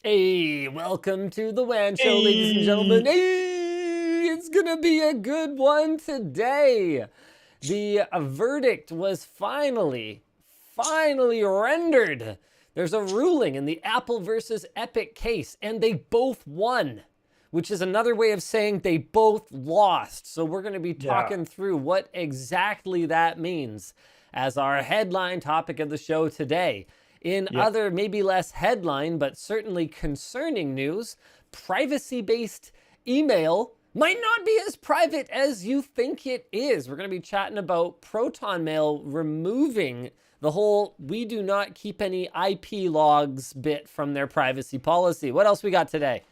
Hey, welcome to the WAN show, ladies and gentlemen. Hey. Hey, it's gonna be a good one today. The verdict was finally rendered. There's a ruling in the Apple versus Epic case, and they both won, which is another way of saying they both lost. So we're gonna be talking through what exactly that means as our headline topic of the show today. In other, maybe less headline, but certainly concerning news, privacy-based email might not be as private as you think it is. We're going to be chatting about ProtonMail removing the whole "we do not keep any IP logs" bit from their privacy policy. What else we got today?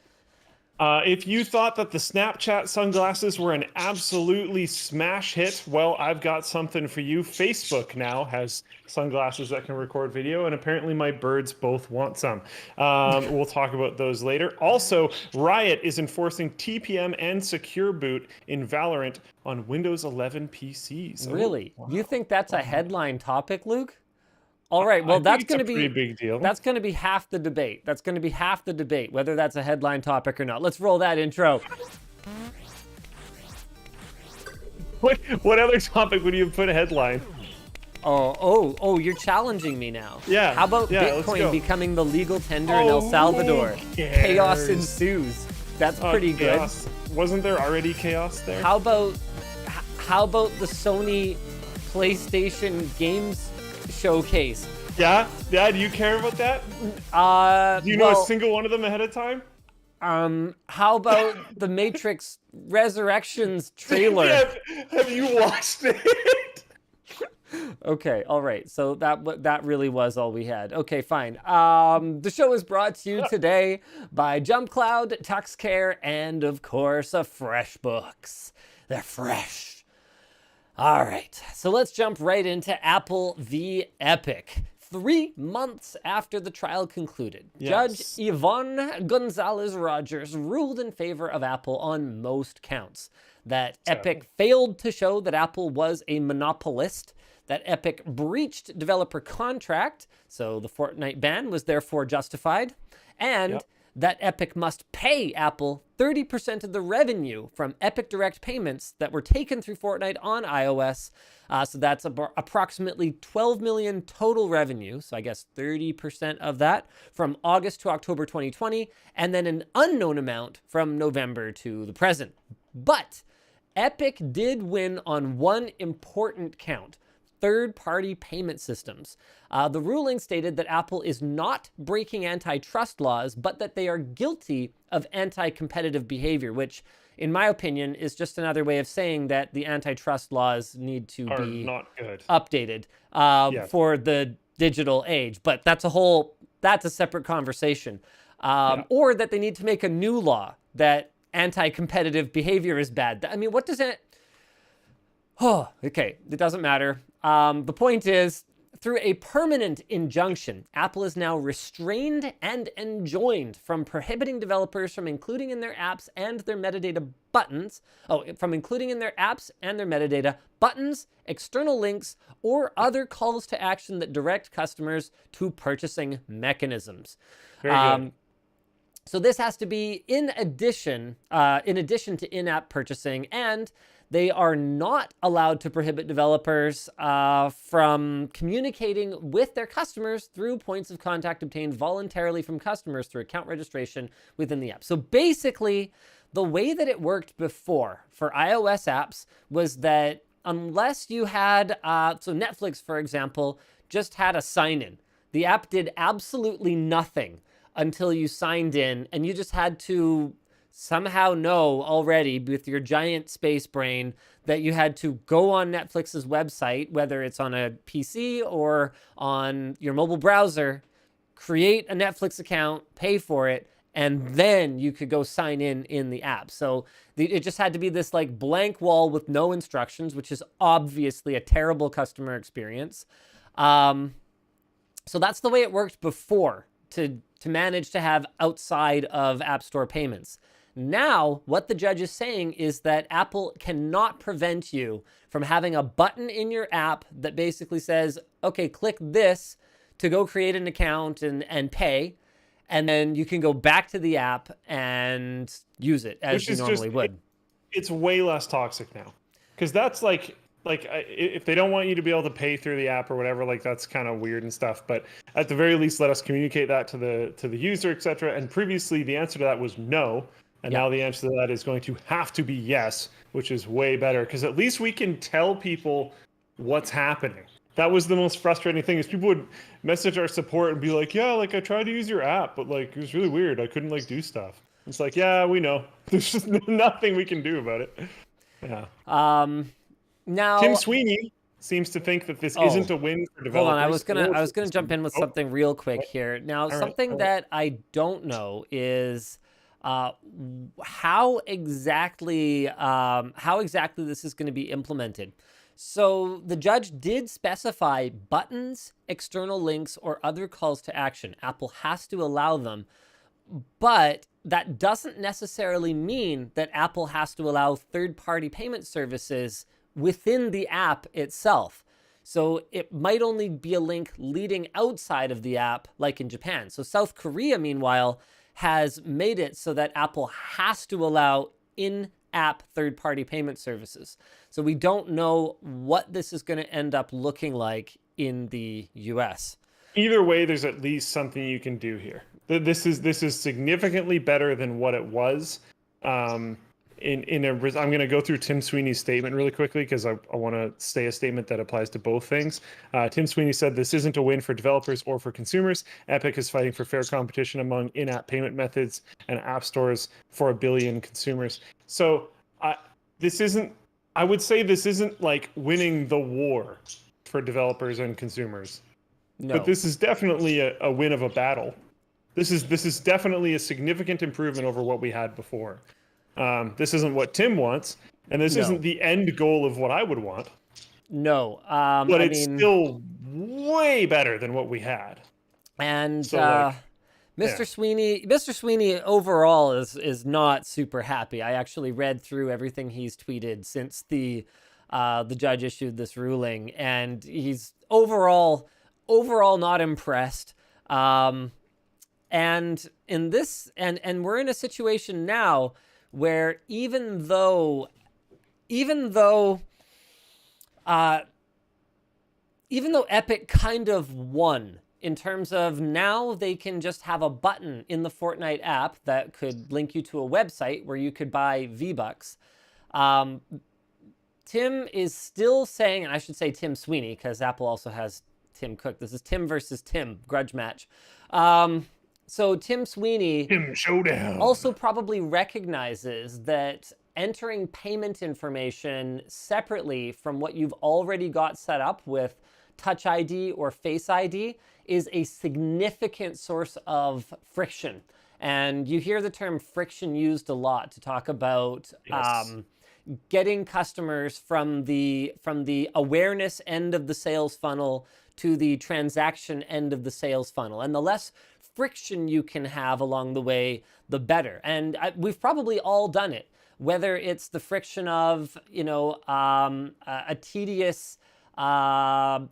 If you thought that the Snapchat sunglasses were an absolutely smash hit, well, I've got something for you. Facebook now has sunglasses that can record video, and apparently my birds both want some. We'll talk about those later. Also, Riot is enforcing TPM and Secure Boot in Valorant on Windows 11 PCs. Really? Oh, wow. You think that's a headline topic, Luke? All right, well, that's going to be a pretty big deal. That's going to be half the debate. That's going to be half the debate, whether that's a headline topic or not. Let's roll that intro. What other topic would you put a headline? Oh, you're challenging me now. Yeah. How about let's Bitcoin go. becoming the legal tender in El Salvador? Chaos ensues. That's pretty chaos. good. Wasn't there already chaos there? How about the Sony PlayStation games showcase? Yeah, do you care about that? Do you know a single one of them ahead of time? How about the Matrix Resurrections trailer? Have you watched it? Okay, all right. So that really was all we had. Okay, fine. The show is brought to you today by Jumpcloud, TuxCare, and of course, Freshbooks. They're fresh. All right, so let's jump right into Apple v. Epic. 3 months after the trial concluded, Judge Yvonne Gonzalez-Rogers ruled in favor of Apple on most counts. That Epic failed to show that Apple was a monopolist, that Epic breached developer contract, so the Fortnite ban was therefore justified, and that Epic must pay Apple 30% of the revenue from Epic Direct payments that were taken through Fortnite on iOS. So that's approximately 12 million total revenue. So I guess 30% of that from August to October 2020, and then an unknown amount from November to the present. But Epic did win on one important count: third-party payment systems. The ruling stated that Apple is not breaking antitrust laws, but that they are guilty of anti-competitive behavior, which, in my opinion, is just another way of saying that the antitrust laws need to be not good. Updated for the digital age. But that's a separate conversation. Or that they need to make a new law that anti-competitive behavior is bad. I mean, what does it... Oh, okay, it doesn't matter. The point is, through a permanent injunction, Apple is now restrained and enjoined from prohibiting developers from including in their apps and their metadata buttons, buttons, external links, or other calls to action that direct customers to purchasing mechanisms. Very good. So this has to be in addition to in-app purchasing, and they are not allowed to prohibit developers from communicating with their customers through points of contact obtained voluntarily from customers through account registration within the app. So basically, the way that it worked before for iOS apps was that unless you had, so Netflix, for example, just had a sign-in. The app did absolutely nothing until you signed in, and you just had to somehow know already with your giant space brain that you had to go on Netflix's website, whether it's on a PC or on your mobile browser, create a Netflix account, pay for it, and then you could go sign in the app. So it just had to be this like blank wall with no instructions, which is obviously a terrible customer experience. So that's the way it worked before to manage to have outside of App Store payments. Now, what the judge is saying is that Apple cannot prevent you from having a button in your app that basically says, okay, click this to go create an account and pay. and then you can go back to the app and use it as Which you is normally would. It's way less toxic now, because that's like if they don't want you to be able to pay through the app or whatever, like that's kind of weird and stuff. But at the very least, let us communicate that to the user, etc. And previously, the answer to that was no, and now the answer to that is going to have to be yes, which is way better, because at least we can tell people what's happening. That was the most frustrating thing, is people would message our support and be like, yeah, like I tried to use your app, but like it was really weird. I couldn't like do stuff. It's like, yeah, we know. There's just nothing we can do about it. Yeah. Now Tim Sweeney seems to think that this isn't a win for developers. Hold on, I was gonna jump in with something real quick here. Now, something that I don't know is how exactly this is going to be implemented. So the judge did specify buttons, external links, or other calls to action. Apple has to allow them, but that doesn't necessarily mean that Apple has to allow third-party payment services within the app itself. So it might only be a link leading outside of the app, like in Japan. So South Korea, meanwhile, has made it so that Apple has to allow in-app third-party payment services. So we don't know what this is going to end up looking like in the US. Either way, there's at least something you can do here. This is significantly better than what it was. I'm going to go through Tim Sweeney's statement really quickly, because I want to say a statement that applies to both things. Tim Sweeney said, this isn't a win for developers or for consumers. Epic is fighting for fair competition among in-app payment methods and app stores for 1 billion consumers. So I would say this isn't like winning the war for developers and consumers. No. But this is definitely a win of a battle. This is definitely a significant improvement over what we had before. This isn't what Tim wants, and this isn't the end goal of what I would want. No, but it's still way better than what we had. And so, Mr. Sweeney overall is not super happy. I actually read through everything he's tweeted since the judge issued this ruling, and he's overall not impressed. And in this, and we're in a situation now where even though Epic kind of won in terms of now they can just have a button in the Fortnite app that could link you to a website where you could buy V-Bucks. Tim is still saying, and I should say Tim Sweeney, because Apple also has Tim Cook. This is Tim versus Tim, grudge match. So Tim Sweeney Tim Showdown also probably recognizes that entering payment information separately from what you've already got set up with Touch ID or Face ID is a significant source of friction. And you hear the term friction used a lot to talk about getting customers from the awareness end of the sales funnel to the transaction end of the sales funnel. And the less friction you can have along the way, the better. And we've probably all done it, whether it's the friction of, a tedious, what's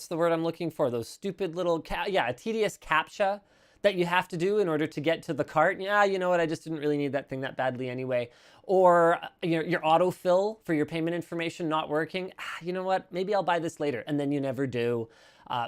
the word I'm looking for? Those stupid little, a tedious CAPTCHA that you have to do in order to get to the cart. Yeah, you know what? I just didn't really need that thing that badly anyway. Or your autofill for your payment information not working. You know what? Maybe I'll buy this later. And then you never do.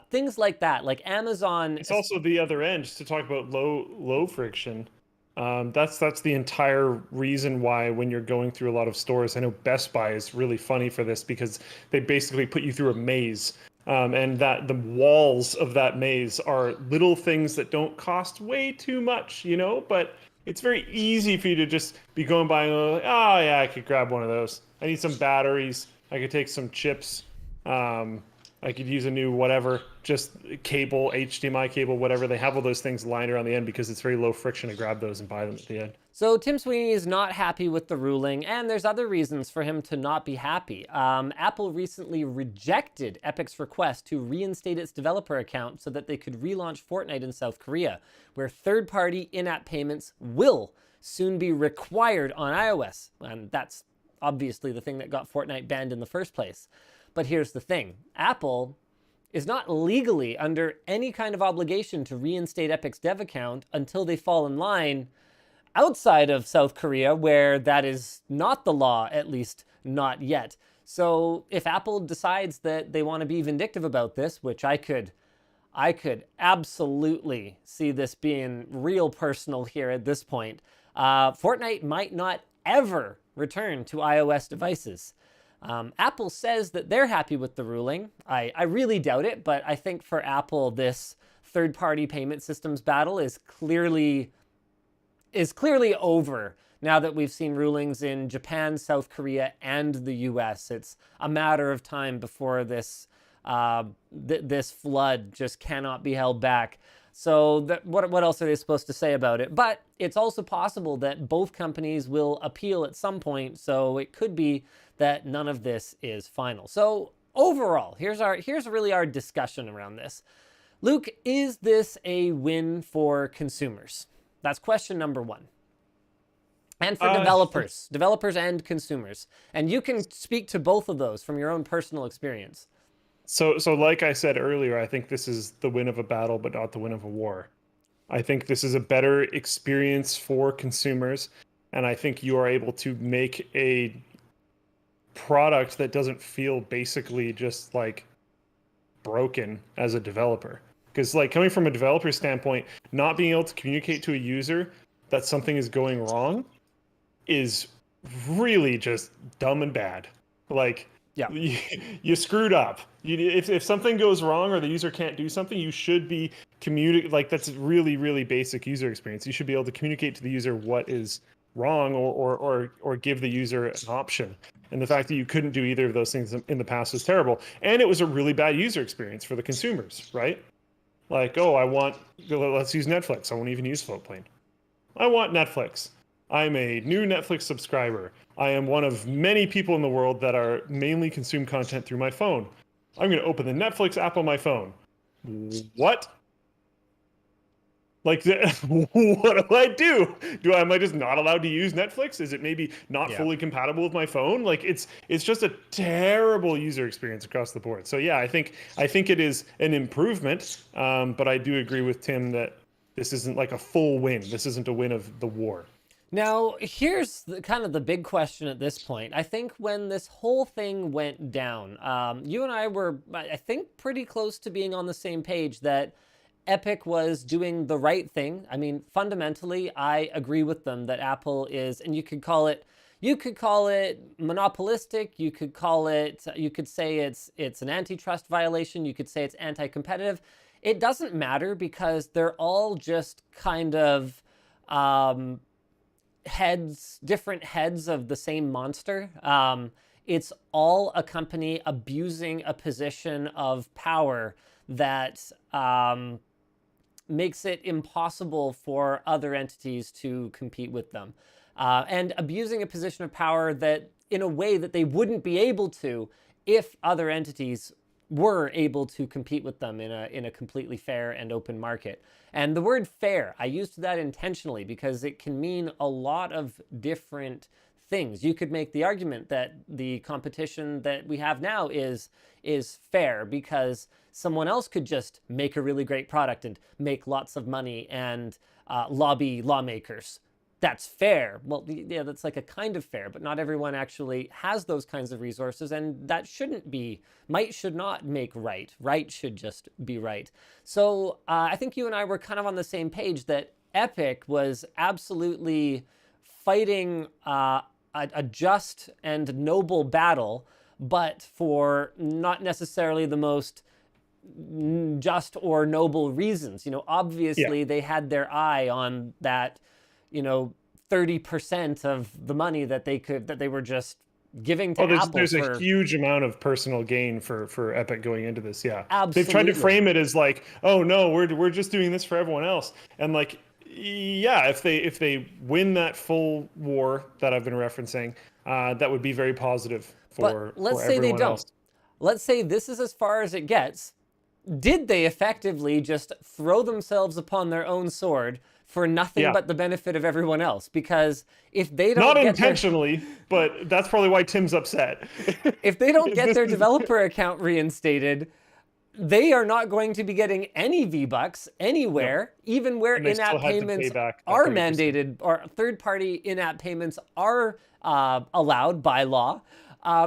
Things like that, like Amazon. It's also the other end to talk about low friction. That's the entire reason why when you're going through a lot of stores, I know Best Buy is really funny for this, because they basically put you through a maze. And that the walls of that maze are little things that don't cost way too much, but it's very easy for you to just be going by and go, oh yeah, I could grab one of those. I need some batteries. I could take some chips. I could use a new whatever, just cable, HDMI cable, whatever. They have all those things lined around the end because it's very low friction to grab those and buy them at the end. So Tim Sweeney is not happy with the ruling, and there's other reasons for him to not be happy. Apple recently rejected Epic's request to reinstate its developer account so that they could relaunch Fortnite in South Korea, where third-party in-app payments will soon be required on iOS. And that's obviously the thing that got Fortnite banned in the first place. But here's the thing. Apple is not legally under any kind of obligation to reinstate Epic's dev account until they fall in line outside of South Korea, where that is not the law, at least not yet. So if Apple decides that they want to be vindictive about this, which I could absolutely see this being real personal here at this point, Fortnite might not ever return to iOS devices. Apple says that they're happy with the ruling. I really doubt it, but I think for Apple, this third-party payment systems battle is clearly over now that we've seen rulings in Japan, South Korea, and the US. It's a matter of time before this this flood just cannot be held back. So what else are they supposed to say about it? But it's also possible that both companies will appeal at some point, so it could be that none of this is final. So overall, here's really our discussion around this. Luke, is this a win for consumers? That's question number one. And for developers and consumers. And you can speak to both of those from your own personal experience. So like I said earlier, I think this is the win of a battle, but not the win of a war. I think this is a better experience for consumers, and I think you are able to make a product that doesn't feel basically just like broken as a developer. Because like coming from a developer standpoint, not being able to communicate to a user that something is going wrong is really just dumb and bad. Like, yeah, you screwed up. If something goes wrong or the user can't do something, you should be like that's really, really basic user experience. You should be able to communicate to the user what is wrong or give the user an option. And the fact that you couldn't do either of those things in the past was terrible. And it was a really bad user experience for the consumers, right? Like, oh, let's use Netflix. I won't even use Floatplane. I want Netflix. I'm a new Netflix subscriber. I am one of many people in the world that are mainly consume content through my phone. I'm going to open the Netflix app on my phone. What? Like, what do I do? Am I just not allowed to use Netflix? Is it maybe not fully compatible with my phone? Like, it's just a terrible user experience across the board. So yeah, I think it is an improvement, but I do agree with Tim that this isn't like a full win. This isn't a win of the war. Now, here's kind of the big question at this point. I think when this whole thing went down, you and I were, I think, pretty close to being on the same page that Epic was doing the right thing. I mean, fundamentally, I agree with them that Apple is, and you could call it monopolistic. You could say it's an antitrust violation. You could say it's anti-competitive. It doesn't matter because they're all just kind of different heads of the same monster. It's all a company abusing a position of power that makes it impossible for other entities to compete with them. And abusing a position of power that in a way that they wouldn't be able to if other entities were able to compete with them in a completely fair and open market. And the word fair, I used that intentionally because it can mean a lot of different things. You could make the argument that the competition that we have now is fair because someone else could just make a really great product and make lots of money and lobby lawmakers. That's fair. Well, yeah, that's like a kind of fair, but not everyone actually has those kinds of resources, and that shouldn't be, might should not make right. Right should just be right. So I think you and I were kind of on the same page that Epic was absolutely fighting a just and noble battle, but for not necessarily the most just or noble reasons. You know, obviously they had their eye on that, 30% of the money that they were just giving to Apple. There's a huge amount of personal gain for Epic going into this. Yeah, absolutely. They've tried to frame it as like, oh no, we're just doing this for everyone else. And like, yeah, if they win that full war that I've been referencing, that would be very positive for let's say they don't. Else. Let's say this is as far as it gets. Did they effectively just throw themselves upon their own sword for nothing but the benefit of everyone else? Because if they don't not intentionally, but that's probably why Tim's upset. If they don't get their developer account reinstated, they are not going to be getting any V-Bucks anywhere, even where And they still in-app had to pay payments back that are 30%. mandated, or third-party in-app payments are allowed by law.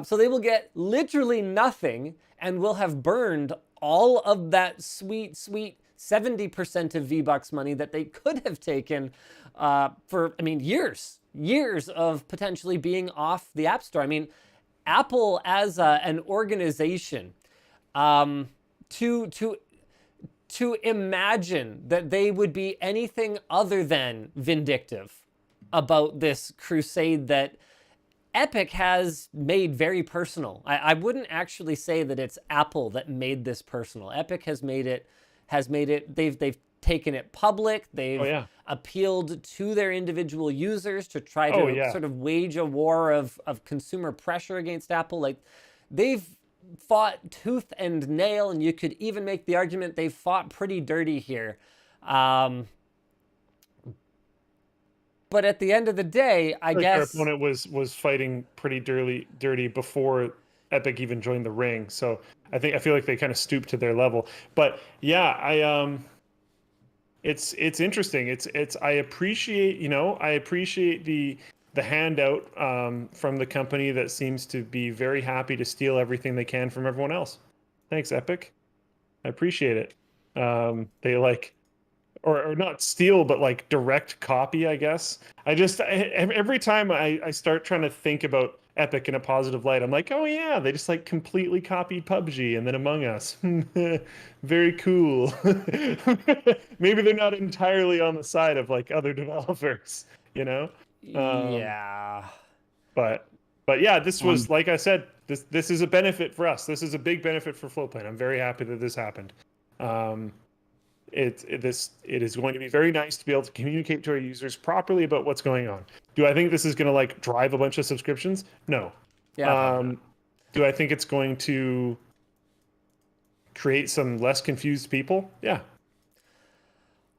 So they will get literally nothing and will have burned all of that sweet, sweet 70% of V-Bucks money that they could have taken for, I mean, years of potentially being off the App Store. I mean, Apple as an organization, to imagine that they would be anything other than vindictive about this crusade that Epic has made very personal. I wouldn't actually say that it's Apple that made this personal. Epic has made it. They've taken it public. They've appealed to their individual users to try to sort of wage a war of consumer pressure against Apple. Like, they've fought tooth and nail, and you could even make the argument they've fought pretty dirty here. But at the end of the day, I guess their opponent was fighting pretty dirty before Epic even joined the ring. So I feel like they kind of stooped to their level. But yeah, it's interesting. I appreciate the handout from the company that seems to be very happy to steal everything they can from everyone else. Thanks, Epic. I appreciate it. They like, or not steal, but like direct copy, I guess. Every time I start trying to think about Epic in a positive light, I'm like, oh yeah, they just like completely copied PUBG and then Among Us. Very cool. Maybe they're not entirely on the side of like other developers, you know? Yeah. But yeah, this was, like I said, this is a benefit for us. This is a big benefit for Floatplane. I'm very happy that this happened. It is going to be very nice to be able to communicate to our users properly about what's going on. Do I think this is going to like drive a bunch of subscriptions? No. Yeah. Do I think it's going to create some less confused people? Yeah.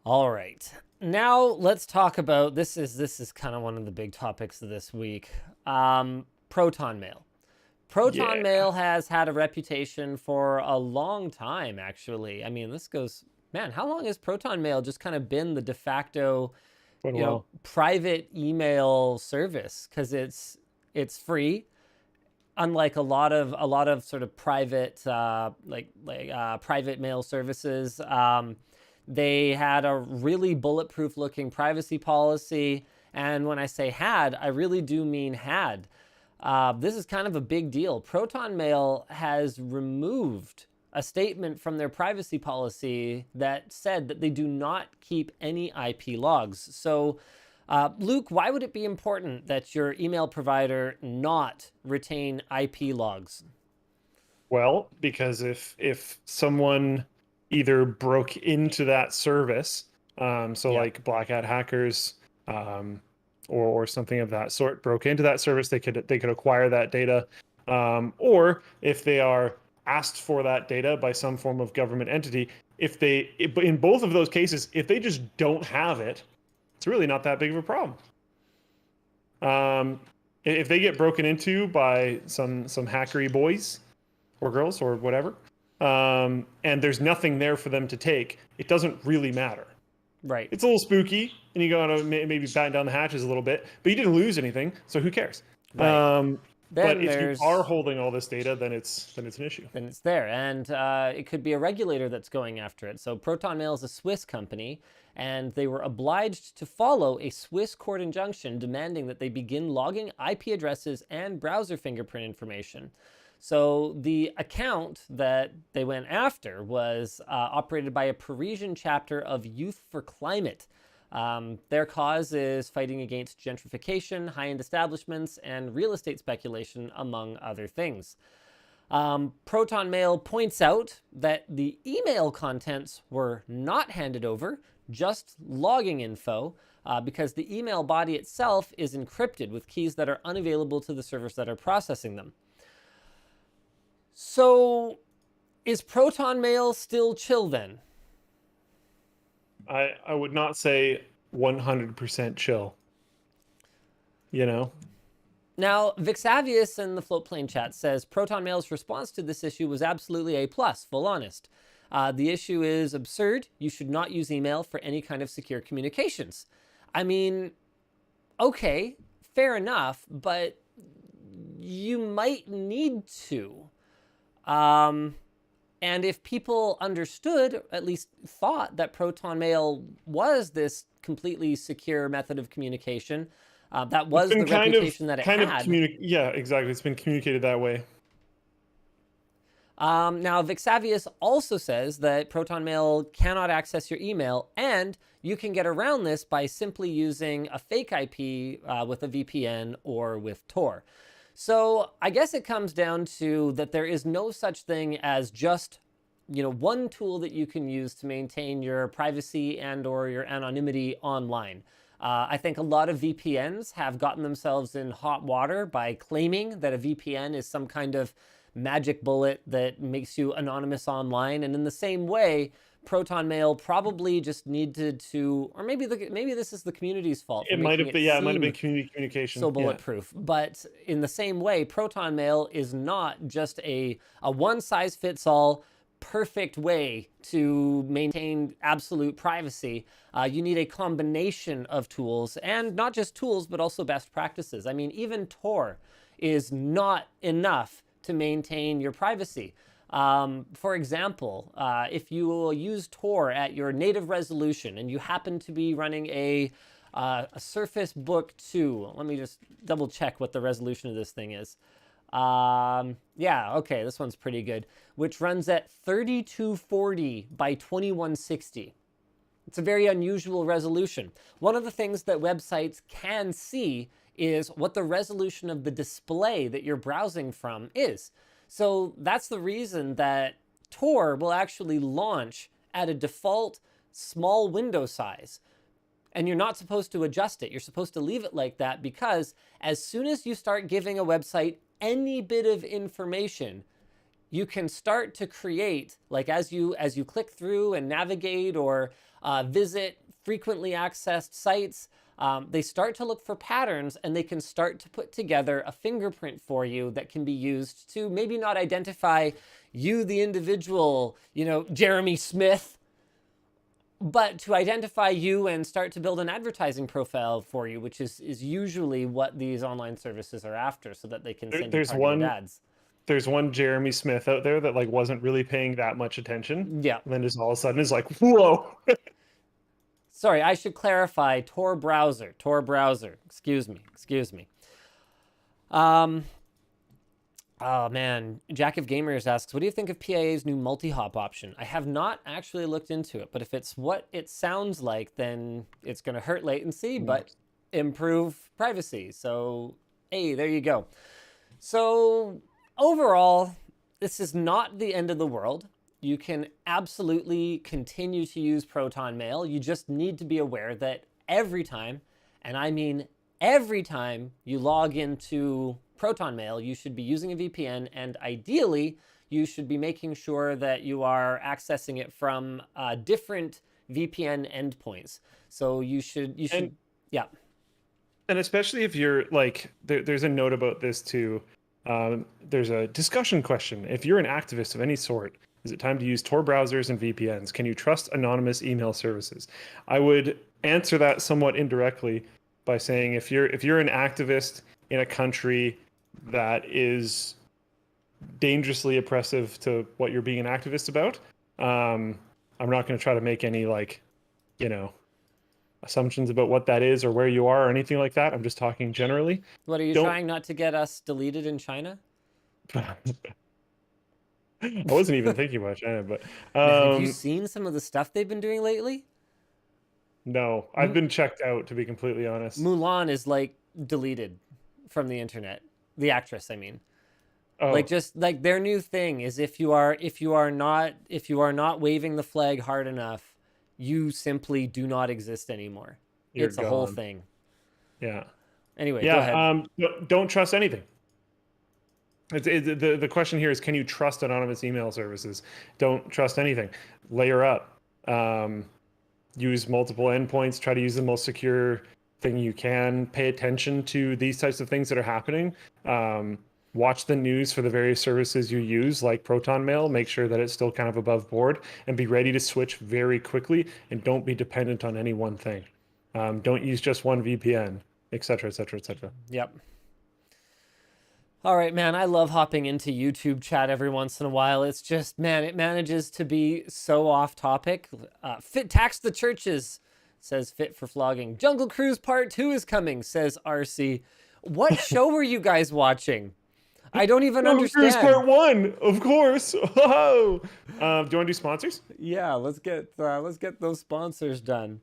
All right. Now let's talk about this is kind of one of the big topics of this week. ProtonMail. ProtonMail has had a reputation for a long time, actually. I mean, this goes, man, how long has ProtonMail just kind of been the de facto, private email service? Because it's free, unlike a lot of sort of private private mail services. They had a really bulletproof looking privacy policy, and when I say had, I really do mean had. This is kind of a big deal. ProtonMail has removed a statement from their privacy policy that said that they do not keep any IP logs. So, Luke, why would it be important that your email provider not retain IP logs? Well, because if someone either broke into that service, like black hat hackers, or something of that sort broke into that service, they could acquire that data, or if they are asked for that data by some form of government entity, in both of those cases, if they just don't have it, it's really not that big of a problem. If they get broken into by some hackery boys or girls or whatever, and there's nothing there for them to take, it doesn't really matter. Right. It's a little spooky, and you got to maybe batten down the hatches a little bit, but you didn't lose anything, so who cares? Right. But if you are holding all this data, then it's an issue. Then it's there, and it could be a regulator that's going after it. So ProtonMail is a Swiss company, and they were obliged to follow a Swiss court injunction demanding that they begin logging IP addresses and browser fingerprint information. So the account that they went after was operated by a Parisian chapter of Youth for Climate. Their cause is fighting against gentrification, high-end establishments, and real estate speculation, among other things. ProtonMail points out that the email contents were not handed over, just logging info, because the email body itself is encrypted with keys that are unavailable to the servers that are processing them. So, is ProtonMail still chill then? I would not say 100% chill. You know? Now, Vixavius in the Floatplane chat says ProtonMail's response to this issue was absolutely A+, full honest. The issue is absurd. You should not use email for any kind of secure communications. I mean, okay, fair enough, but you might need to. And if people understood, at least thought, that ProtonMail was this completely secure method of communication, that was the reputation that it had. Yeah, exactly. It's been communicated that way. Now, Vixavius also says that ProtonMail cannot access your email, and you can get around this by simply using a fake IP with a VPN or with Tor. So I guess it comes down to that there is no such thing as just, one tool that you can use to maintain your privacy and or your anonymity online. I think a lot of VPNs have gotten themselves in hot water by claiming that a VPN is some kind of magic bullet that makes you anonymous online. And in the same way, ProtonMail probably just needed to, or maybe this is the community's fault. It might have been, it might have been community communication. So bulletproof. Yeah. But in the same way, ProtonMail is not just a one-size-fits-all perfect way to maintain absolute privacy. You need a combination of tools, and not just tools, but also best practices. I mean, even Tor is not enough to maintain your privacy. For example, if you will use Tor at your native resolution and you happen to be running a Surface Book 2, let me just double check what the resolution of this thing is. Yeah, okay, this one's pretty good, which runs at 3240 by 2160. It's a very unusual resolution. One of the things that websites can see is what the resolution of the display that you're browsing from is. So that's the reason that Tor will actually launch at a default small window size. And you're not supposed to adjust it. You're supposed to leave it like that, because as soon as you start giving a website any bit of information, you can start to create, like as you click through and navigate or visit frequently accessed sites, they start to look for patterns, and they can start to put together a fingerprint for you that can be used to maybe not identify you, the individual, Jeremy Smith, but to identify you and start to build an advertising profile for you, which is usually what these online services are after, so that they can send you targeted ads. There's one Jeremy Smith out there that wasn't really paying that much attention. Yeah. And then just all of a sudden is like, whoa. Sorry, I should clarify. Tor browser. Excuse me. Oh man, Jack of Gamers asks, what do you think of PIA's new multi-hop option? I have not actually looked into it, but if it's what it sounds like, then it's going to hurt latency, but improve privacy. So, hey, there you go. So overall, this is not the end of the world. You can absolutely continue to use ProtonMail. You just need to be aware that every time, and I mean every time you log into ProtonMail, you should be using a VPN, and ideally, you should be making sure that you are accessing it from different VPN endpoints. So you should, yeah. And especially if you're there's a note about this too. There's a discussion question. If you're an activist of any sort, is it time to use Tor browsers and VPNs? Can you trust anonymous email services? I would answer that somewhat indirectly by saying if you're an activist in a country that is dangerously oppressive to what you're being an activist about, I'm not going to try to make any assumptions about what that is or where you are or anything like that. I'm just talking generally. What, are you trying not to get us deleted in China? I wasn't even thinking about China, but Man, have you seen some of the stuff they've been doing lately? No, I've been checked out, to be completely honest. Mulan is deleted from the internet. The actress, I mean. Oh. Just their new thing is if you are not waving the flag hard enough, you simply do not exist anymore. It's a whole thing. Yeah. Anyway, go ahead. Don't trust anything. The question here is, can you trust anonymous email services? Don't trust anything. Layer up. Use multiple endpoints. Try to use the most secure everything you can. Pay attention to these types of things that are happening. Watch the news for the various services you use, like ProtonMail. Make sure that it's still kind of above board, and be ready to switch very quickly. And don't be dependent on any one thing. Don't use just one VPN, etc., etc., etc. Yep. All right, man, I love hopping into YouTube chat every once in a while. It's just, man, it manages to be so off topic. Fit tax the churches, says Fit for Flogging. Jungle Cruise Part 2 is coming, says RC. What show were you guys watching? I don't even understand. Cruise Part 1, of course. Oh. Do you want to do sponsors? Yeah, let's get those sponsors done.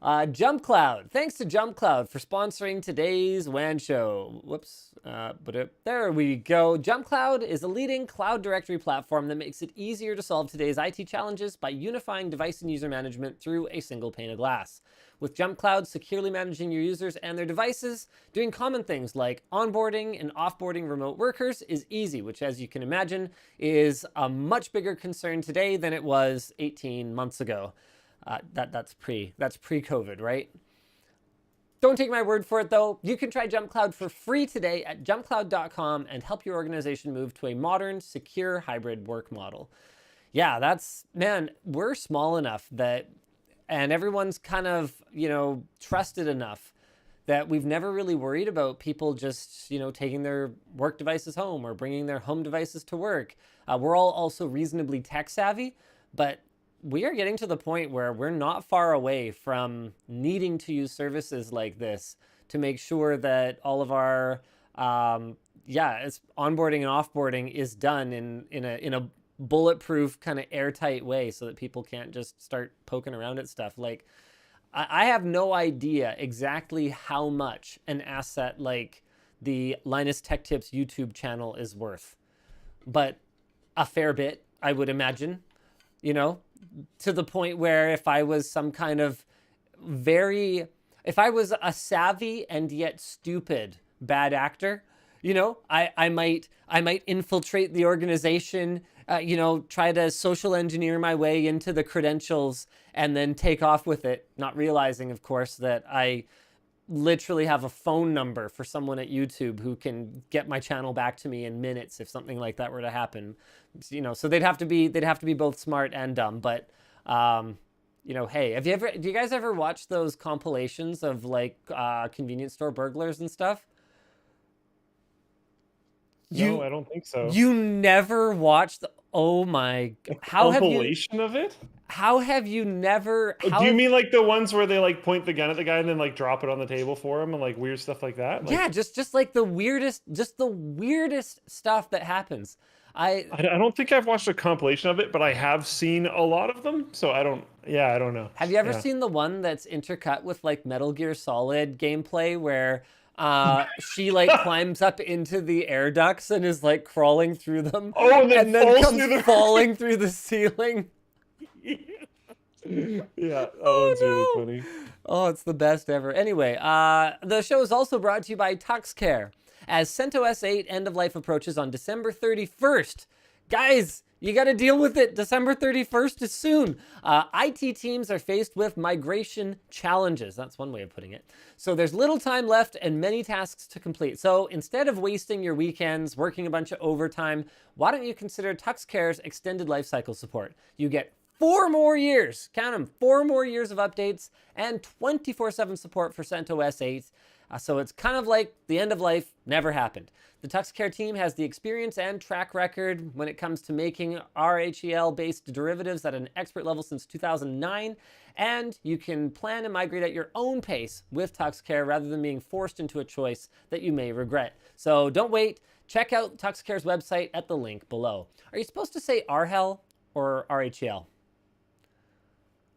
Jumpcloud. Thanks to Jumpcloud for sponsoring today's WAN show. Whoops. There we go. Jumpcloud is a leading cloud directory platform that makes it easier to solve today's IT challenges by unifying device and user management through a single pane of glass. With Jumpcloud securely managing your users and their devices, doing common things like onboarding and offboarding remote workers is easy, which, as you can imagine, is a much bigger concern today than it was 18 months ago. That's pre-COVID, right? Don't take my word for it, though. You can try Jumpcloud for free today at jumpcloud.com and help your organization move to a modern, secure hybrid work model. Yeah, man, we're small enough that, and everyone's kind of, trusted enough that we've never really worried about people just, taking their work devices home or bringing their home devices to work. We're all also reasonably tech savvy, but we are getting to the point where we're not far away from needing to use services like this to make sure that all of our it's onboarding and offboarding is done in a bulletproof kind of airtight way, so that people can't just start poking around at stuff. Like, I have no idea exactly how much an asset like the Linus Tech Tips YouTube channel is worth, but a fair bit, I would imagine, to the point where if I was some kind of if I was a savvy and yet stupid bad actor, I might infiltrate the organization, try to social engineer my way into the credentials and then take off with it, not realizing, of course, that I literally have a phone number for someone at YouTube who can get my channel back to me in minutes if something like that were to happen. So they'd have to be both smart and dumb. But hey, do you guys ever watch those compilations of like convenience store burglars and stuff? No, I don't think so. You never watched oh my, how have you? Compilation of it? How have you never? Do you mean like the ones where they like point the gun at the guy and then like drop it on the table for him and like weird stuff like that? Like, yeah, just like the weirdest stuff that happens. I don't think I've watched a compilation of it, but I have seen a lot of them. So I don't know. Have you ever seen the one that's intercut with like Metal Gear Solid gameplay where she like climbs up into the air ducts and is like crawling through them, and then comes falling through the ceiling? Yeah, that one's really funny. Oh, it's the best ever. Anyway, the show is also brought to you by TuxCare. As CentOS 8 end of life approaches on December 31st, guys, you got to deal with it. December 31st is soon. IT teams are faced with migration challenges. That's one way of putting it. So there's little time left and many tasks to complete. So instead of wasting your weekends working a bunch of overtime, why don't you consider TuxCare's extended lifecycle support? You get 4 more years, count them, 4 more years of updates and 24/7 support for CentOS 8. So it's kind of like the end of life never happened. The TuxCare team has the experience and track record when it comes to making RHEL-based derivatives at an expert level since 2009, and you can plan and migrate at your own pace with TuxCare rather than being forced into a choice that you may regret. So don't wait. Check out TuxCare's website at the link below. Are you supposed to say RHEL or RHEL?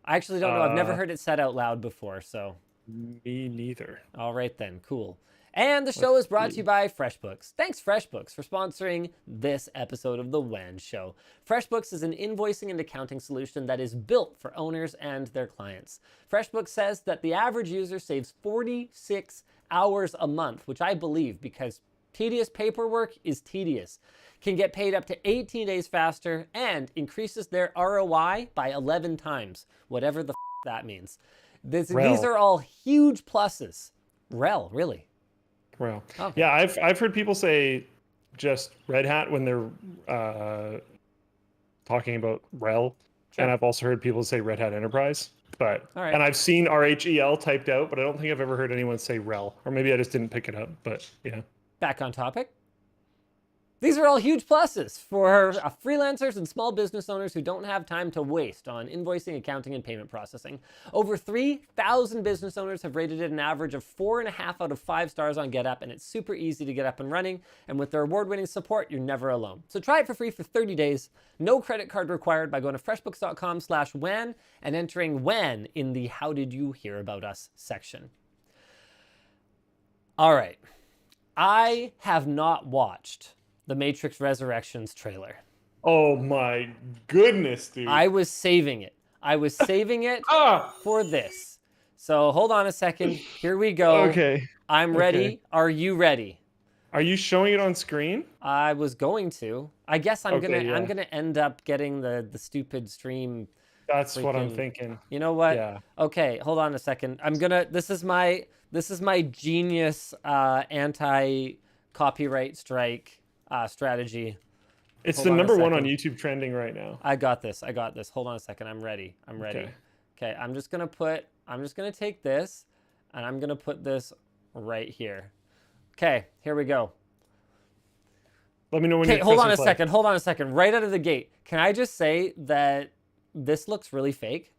I actually don't know. I've never heard it said out loud before, so... Me neither. All right then, cool. And the show is brought to you by Freshbooks. Thanks, Freshbooks, for sponsoring this episode of The WAN Show. Freshbooks is an invoicing and accounting solution that is built for owners and their clients. Freshbooks says that the average user saves 46 hours a month, which I believe because tedious paperwork is tedious, can get paid up to 18 days faster, and increases their ROI by 11 times, whatever the that means. These Rel. are all huge pluses. Rel, really? Well, Okay. yeah, I've heard people say just Red Hat when they're talking about Rel, Sure. and I've also heard people say Red Hat Enterprise. But All right. and I've seen RHEL typed out, but I don't think I've ever heard anyone say Rel, or maybe I just didn't pick it up. But yeah. Back on topic. These are all huge pluses for freelancers and small business owners who don't have time to waste on invoicing, accounting, and payment processing. Over 3,000 business owners have rated it an average of 4.5 out of 5 stars on GetUp, and it's super easy to get up and running. And with their award-winning support, you're never alone. So try it for free for 30 days. No credit card required by going to freshbooks.com/WAN and entering WAN in the How Did You Hear About Us section. All right. I have not watched the Matrix Resurrections trailer. Oh my goodness, dude. I was saving it. I was saving it for this. So hold on a second. Here we go. Okay. I'm ready. Okay. Are you ready? Are you showing it on screen? I was going to. I guess I'm Okay, I'm yeah. gonna end up getting the stupid stream. That's what I'm Freaking- thinking. You know what? Yeah. Okay, hold on a second. This is my genius anti-copyright strike strategy. It's Hold the on a number one on second. YouTube trending right now. I got this. Hold on a second. I'm ready. Okay. Okay, I'm just gonna take this and I'm gonna put this right here. Okay, here we go. Let me know when Okay, you're hold on pressing a play. second. Right out of the gate. Can I just say that this looks really fake?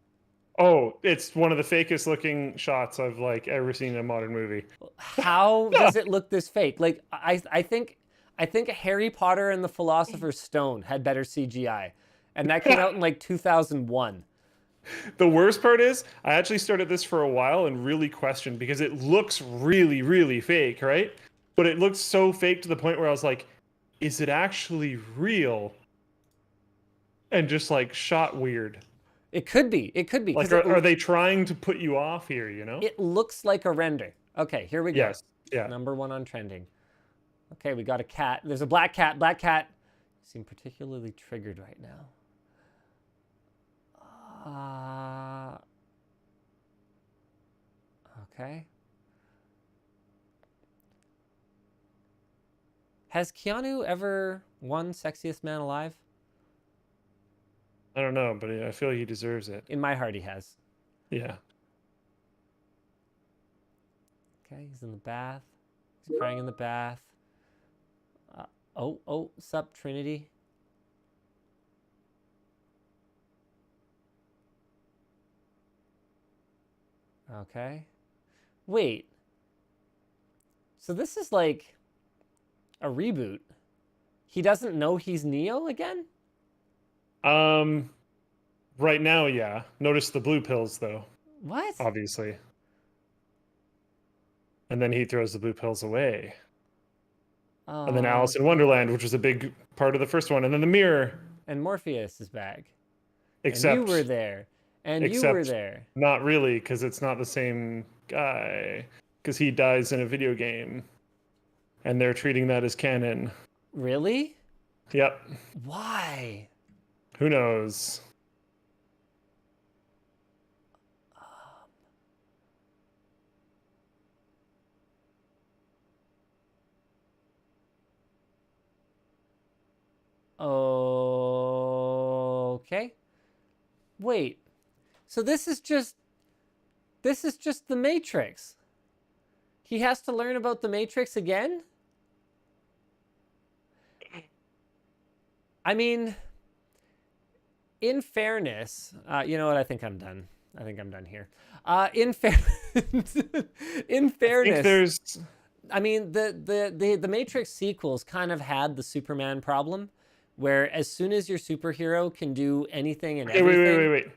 Oh, it's one of the fakest looking shots I've like ever seen in a modern movie. How does it look this fake? Like I think Harry Potter and the Philosopher's Stone had better CGI. And that came out in like 2001. The worst part is I actually started this for a while and really questioned because it looks really, really fake, right? But it looks so fake to the point where I was like, is it actually real? And just like shot weird. It could be. Like, are they trying to put you off here, you know? It looks like a render. Okay, here we go. Yes. Yeah. Number 1 on trending. Okay, we got a cat. There's a black cat. Black cat seem particularly triggered right now. Okay. Has Keanu ever won Sexiest Man Alive? I don't know, but I feel like he deserves it. In my heart, he has. Yeah. Okay, he's in the bath. He's crying in the bath. Sup, Trinity? Okay. Wait. So this is like a reboot. He doesn't know he's Neo again? Right now, yeah. Notice the blue pills, though, What? obviously. And then he throws the blue pills away. And then Alice in Wonderland, which was a big part of the first one. And then the mirror. And Morpheus is back. Except And you were there. And you were there. not really, because it's not the same guy. Because he dies in a video game. And they're treating that as canon. Really? Yep. Why? Who knows? Okay. Wait. So this is just the Matrix. He has to learn about the Matrix again? I mean, in fairness, you know what? I think I'm done. I think I'm done here. In fairness, I mean, the Matrix sequels kind of had the Superman problem, where as soon as your superhero can do anything and everything. Wait.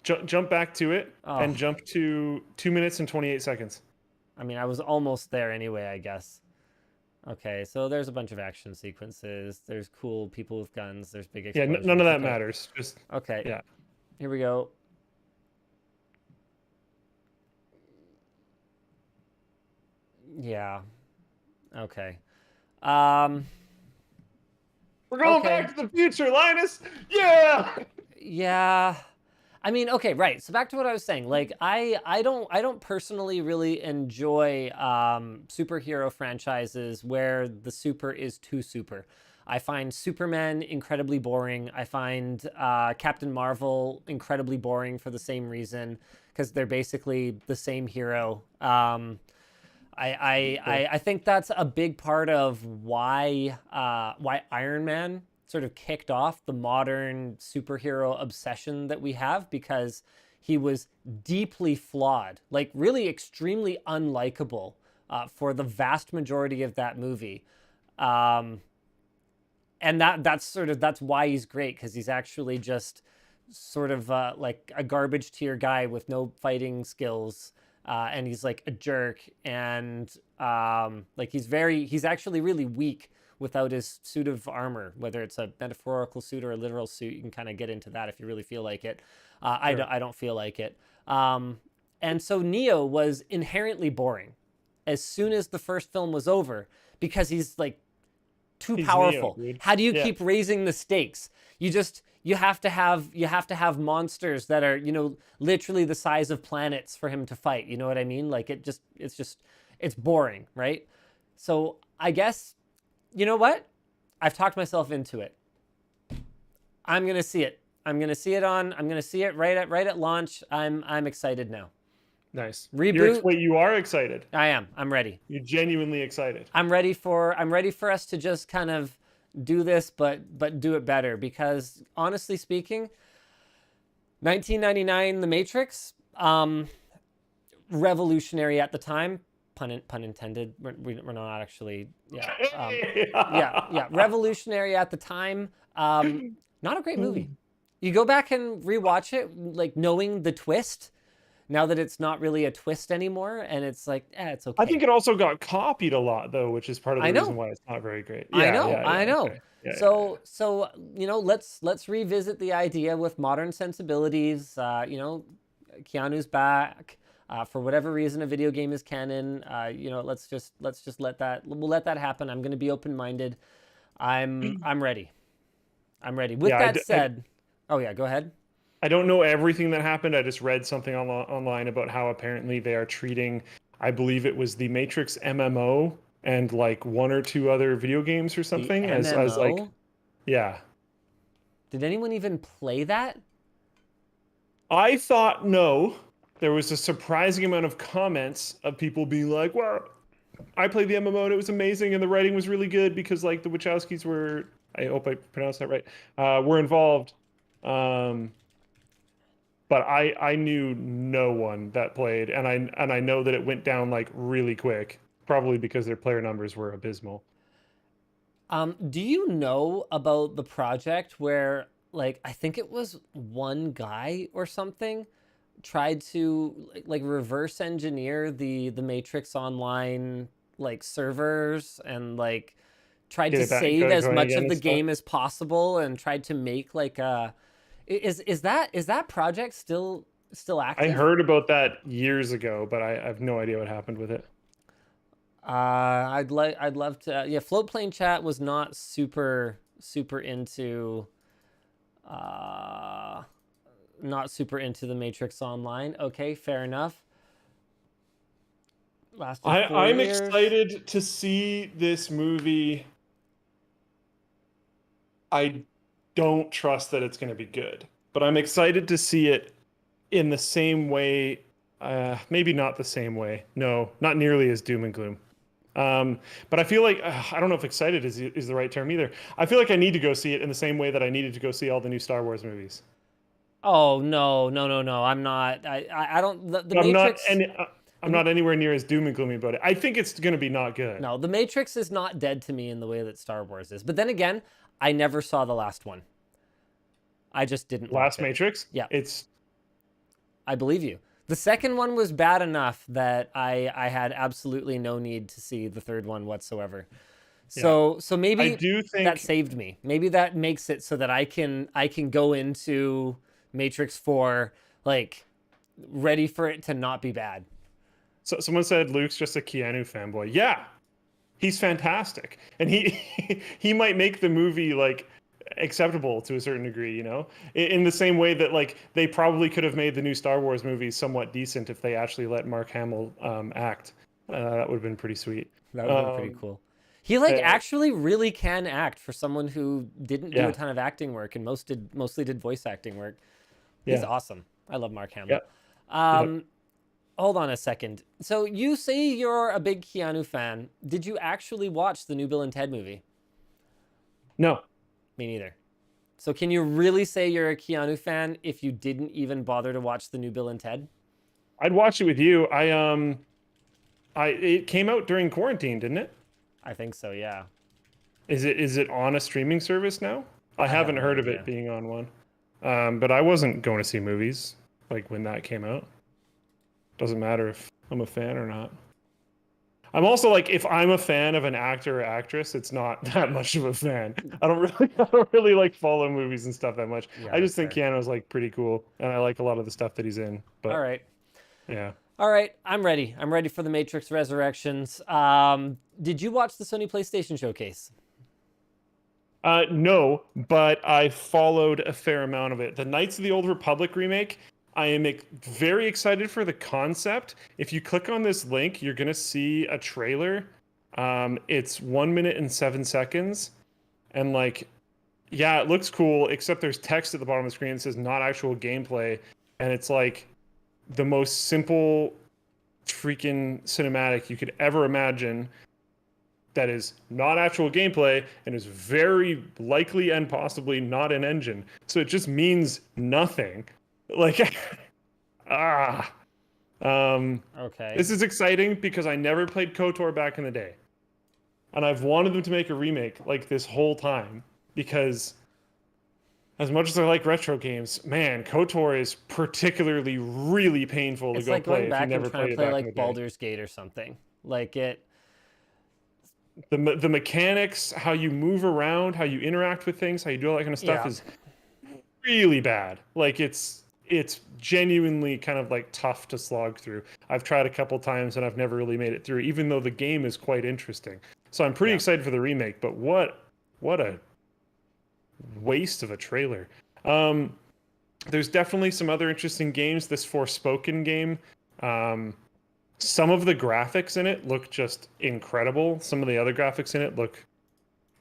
Jump back to it and jump to 2 minutes and 28 seconds. I mean, I was almost there anyway, I guess. Okay, so there's a bunch of action sequences. There's cool people with guns. There's big explosions. Yeah, none of that matters. Just okay. Yeah. Here we go. Yeah. Okay. We're going back to the future, Linus. Yeah. Yeah. I mean, okay, right. So back to what I was saying. Like, I don't personally really enjoy superhero franchises where the super is too super. I find Superman incredibly boring. I find Captain Marvel incredibly boring for the same reason, because they're basically the same hero. I think that's a big part of why Iron Man sort of kicked off the modern superhero obsession that we have, because he was deeply flawed, like really extremely unlikable for the vast majority of that movie. And that's why he's great, because he's actually just sort of like a garbage tier guy with no fighting skills, and he's like a jerk, and like he's actually really weak without his suit of armor, whether it's a metaphorical suit or a literal suit. You can kind of get into that if you really feel like it. Sure. I don't feel like it. And so Neo was inherently boring as soon as the first film was over, because he's like too He's powerful. Neo, dude. How do you Yeah. keep raising the stakes? You have to have monsters that are, literally the size of planets for him to fight. You know what I mean? Like it's boring, right? So I guess, you know what? I've talked myself into it. I'm gonna see it. I'm gonna see it right at launch. I'm excited now. Nice. Reboot. Wait, you are excited? I am. I'm ready. You're genuinely excited. I'm ready for us to just kind of do this, but do it better, because honestly speaking, 1999, The Matrix, revolutionary at the time. Pun intended. We're not actually. Yeah. Revolutionary at the time. Not a great movie. You go back and rewatch it, like knowing the twist. Now that it's not really a twist anymore, and it's like, it's okay. I think it also got copied a lot, though, which is part of the reason why it's not very great. I know. Okay. Yeah, so let's revisit the idea with modern sensibilities. Keanu's back. For whatever reason, a video game is canon. Let's just let that happen. I'm going to be open-minded. I'm ready. With that said, oh yeah, go ahead. I don't know everything that happened. I just read something online about how apparently they are treating, I believe it was the Matrix MMO and like one or two other video games or something as like, yeah. Did anyone even play that? I thought no. There was a surprising amount of comments of people being like, well, I played the MMO and it was amazing and the writing was really good because like the Wachowskis were, I hope I pronounced that right, were involved. But I knew no one that played, and I know that it went down like really quick, probably because their player numbers were abysmal. Do you know about the project where, like, I think it was one guy or something tried to like reverse engineer the Matrix Online like servers, and like tried to save as much of the game as possible, and tried to make like a is that project still active? I heard about that years ago, but I have no idea what happened with it. I'd love to. Yeah, Floatplane Chat was not super into the Matrix Online. Okay, fair enough. I'm excited to see this movie. I don't trust that it's going to be good, but I'm excited to see it in the same way. Maybe not the same way. No, not nearly as doom and gloom. But I feel like I don't know if excited is the right term either. I feel like I need to go see it in the same way that I needed to go see all the new Star Wars movies. Oh no! I'm not. I don't. The Matrix. I'm not anywhere near as doom and gloomy about it. I think it's going to be not good. No, the Matrix is not dead to me in the way that Star Wars is. But then again, I never saw the last one. I just didn't. Last Matrix? Yeah. I believe you. The second one was bad enough that I had absolutely no need to see the third one whatsoever. So maybe I do think that saved me. Maybe that makes it so that I can go into Matrix 4 like ready for it to not be bad. So someone said Luke's just a Keanu fanboy. Yeah. He's fantastic. And he might make the movie like acceptable to a certain degree, you know, in the same way that like they probably could have made the new Star Wars movies somewhat decent if they actually let Mark Hamill act. That would have been pretty sweet. That would have been pretty cool. He like uh, actually really can act for someone who didn't do yeah, a ton of acting work and mostly did voice acting work. He's yeah, awesome. I love Mark yeah, Hamill. yeah. Hold on a second. So you say you're a big Keanu fan. Did you actually watch the new Bill and Ted movie? No, Me neither. So can you really say you're a Keanu fan if you didn't even bother to watch the new Bill and Ted? I'd watch it with you. It came out during quarantine, didn't it? I think so, yeah. Is it on a streaming service now? I have haven't no heard of idea. it being on one. But I wasn't going to see movies like when that came out. Doesn't matter if I'm a fan or not. I'm also like, if I'm a fan of an actor or actress, it's not that much of a fan. I don't really like follow movies and stuff that much. Yeah, I just that's think Keanu's like pretty cool, and I like a lot of the stuff that he's in. All But right. yeah, All right, I'm ready. I'm ready for the Matrix Resurrections. Did you watch the Sony PlayStation Showcase? no, but I followed a fair amount of it. The Knights of the Old Republic remake. I am very excited for the concept. If you click on this link, you're gonna see a trailer. It's 1 minute and 7 seconds, and like, yeah, it looks cool. Except there's text at the bottom of the screen that says "not actual gameplay," and it's like the most simple freaking cinematic you could ever imagine. That is not actual gameplay and is very likely and possibly not an engine. So it just means nothing. Like, ah. Okay. This is exciting because I never played KOTOR back in the day. And I've wanted them to make a remake like this whole time because as much as I like retro games, man, KOTOR is particularly really painful to It's go like play going if you back and never trying played to it play back in the like day. Baldur's Gate or something. Like it. The mechanics, how you move around, how you interact with things, how you do all that kind of stuff Yeah. is really bad. Like it's genuinely kind of like tough to slog through. I've tried a couple times and I've never really made it through, even though the game is quite interesting. So I'm pretty Yeah. excited for the remake, but what a waste of a trailer. There's definitely some other interesting games. This Forspoken game, some of the graphics in it look just incredible. Some of the other graphics in it look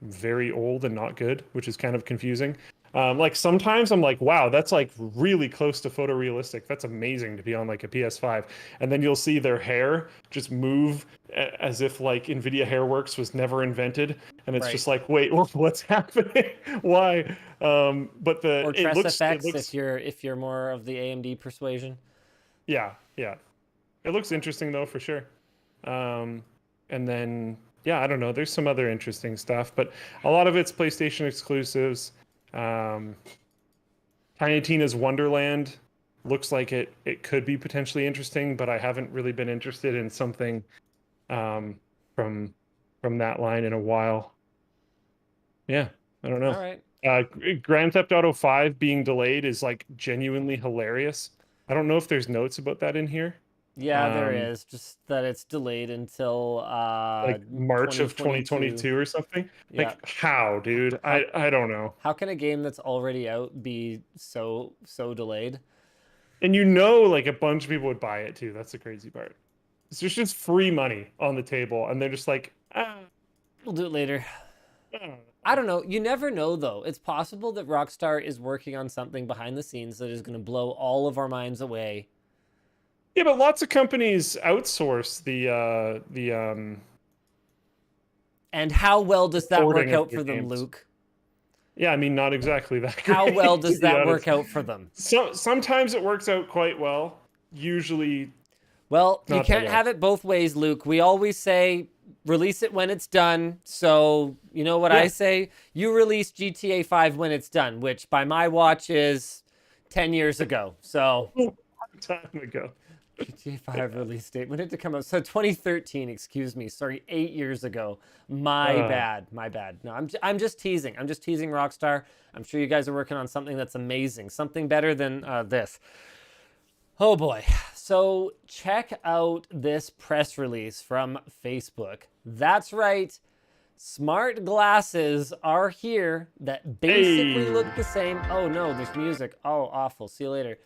very old and not good, which is kind of confusing. Like sometimes I'm like, wow, that's like really close to photorealistic. That's amazing to be on like a PS5. And then you'll see their hair just move as if like NVIDIA Hairworks was never invented. And it's Right. just like, wait, what's happening? Why? But Or it Tress looks, effects if you're more of the AMD persuasion. yeah, yeah. It looks interesting though, for sure. And then, yeah, I don't know. There's some other interesting stuff, but a lot of it's PlayStation exclusives. Tiny Tina's Wonderland looks like it could be potentially interesting, but I haven't really been interested in something from that line in a while. Yeah, I don't All know. right. Grand Theft Auto 5 being delayed is like genuinely hilarious. I don't know if there's notes about that in here. Yeah, there Um, is. Just that it's delayed until like March of 2022. 2022 or something. Yeah. Like how, dude? How I don't know. how can a game that's already out be so delayed? And you know, like a bunch of people would buy it too. That's the crazy part. It's just free money on the table, and they're just like, ah, We'll do it later. I don't know. I don't know. You never know, though. It's possible that Rockstar is working on something behind the scenes that is going to blow all of our minds away. Yeah, but lots of companies outsource the And how well does that work porting of out their for them, games. Luke? Yeah, I mean, not exactly that How great, well to does be that honest. work out for them? So sometimes it works out quite well. Usually, Well, you not that can't well. have it both ways, Luke. We always say release it when it's done. So, you know what I Yeah. say? You release GTA 5 when it's done, which by my watch is 10 years ago. So, Long time ago. GTA 5 release date. When did it come out? So 2013, excuse me. Sorry, 8 years ago. My bad. My bad. No, I'm just teasing. I'm just teasing Rockstar. I'm sure you guys are working on something that's amazing. Something better than this. Oh boy. So check out this press release from Facebook. That's right. Smart glasses are here that basically Hey. look the same. Oh no, there's music. Oh, awful. See you later.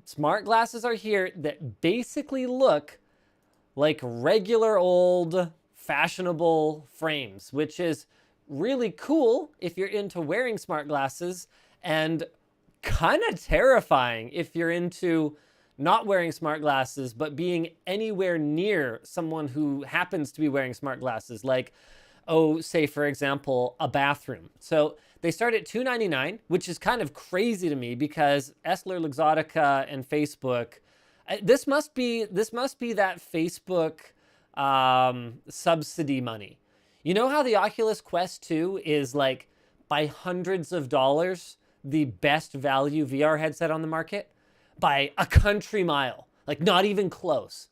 Smart glasses are here that basically look like regular old fashionable frames, which is really cool if you're into wearing smart glasses, and kind of terrifying if you're into not wearing smart glasses but being anywhere near someone who happens to be wearing smart glasses, like, oh, say for example, a bathroom. So they start at $2.99, which is kind of crazy to me because Essilor Luxottica and Facebook, this must be that Facebook subsidy money. You know how the Oculus Quest 2 is like by hundreds of dollars the best value VR headset on the market? By a country mile, like not even close.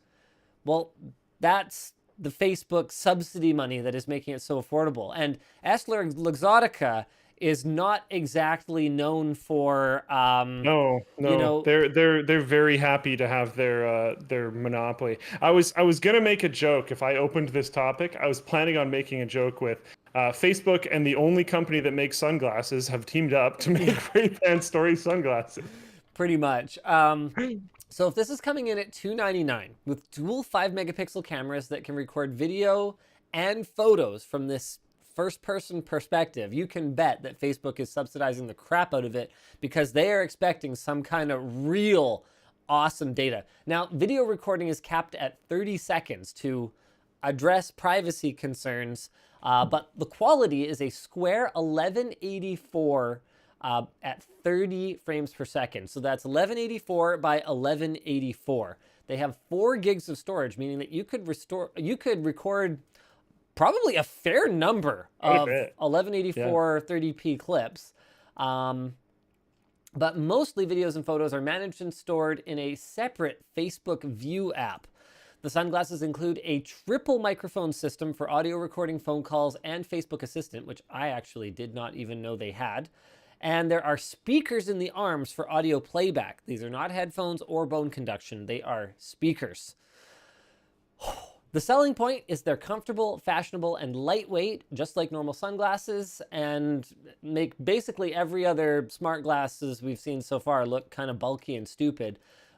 Well, that's the Facebook subsidy money that is making it so affordable. And Essilor Luxottica is not exactly known for No, you know, they're very happy to have their monopoly. I was gonna make a joke if I opened this topic. I was planning on making a joke with Facebook and the only company that makes sunglasses have teamed up to make Ray-Ban Story sunglasses. pretty much. So if this is coming in at $2.99 with dual 5-megapixel cameras that can record video and photos from this first-person perspective, you can bet that Facebook is subsidizing the crap out of it because they are expecting some kind of real awesome data. Now, video recording is capped at 30 seconds to address privacy concerns, but the quality is a square 1184 at 30 frames per second. So that's 1184 by 1184. They have 4 gigs of storage, meaning that you could record probably a fair number of 1184 30p clips. But mostly videos and photos are managed and stored in a separate Facebook View app. The sunglasses include a triple microphone system for audio recording, phone calls, and Facebook Assistant, which I actually did not even know they had. And there are speakers in the arms for audio playback. These are not headphones or bone conduction. They are speakers. The selling point is they're comfortable, fashionable, and lightweight, just like normal sunglasses, and make basically every other smart glasses we've seen so far look kind of bulky and stupid.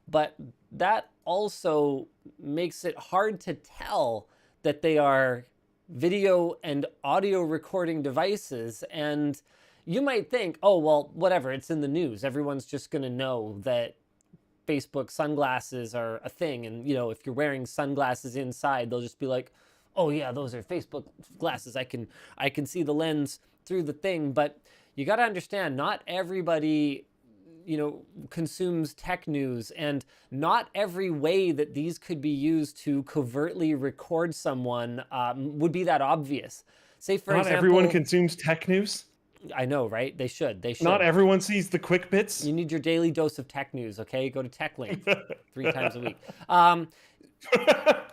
But that also makes it hard to tell that they are video and audio recording devices. And you might think, oh, well, whatever, it's in the news. Everyone's just going to know that Facebook sunglasses are a thing. And, you know, if you're wearing sunglasses inside, they'll just be like, oh, yeah, those are Facebook glasses. I can see the lens through the thing. But you got to understand, not everybody, you know, consumes tech news, and not every way that these could be used to covertly record someone would be that obvious. Say, for example, not everyone consumes tech news. I know, right? They should. Not everyone sees the quick bits. You need your daily dose of tech news, okay? Go to TechLink 3 times a week.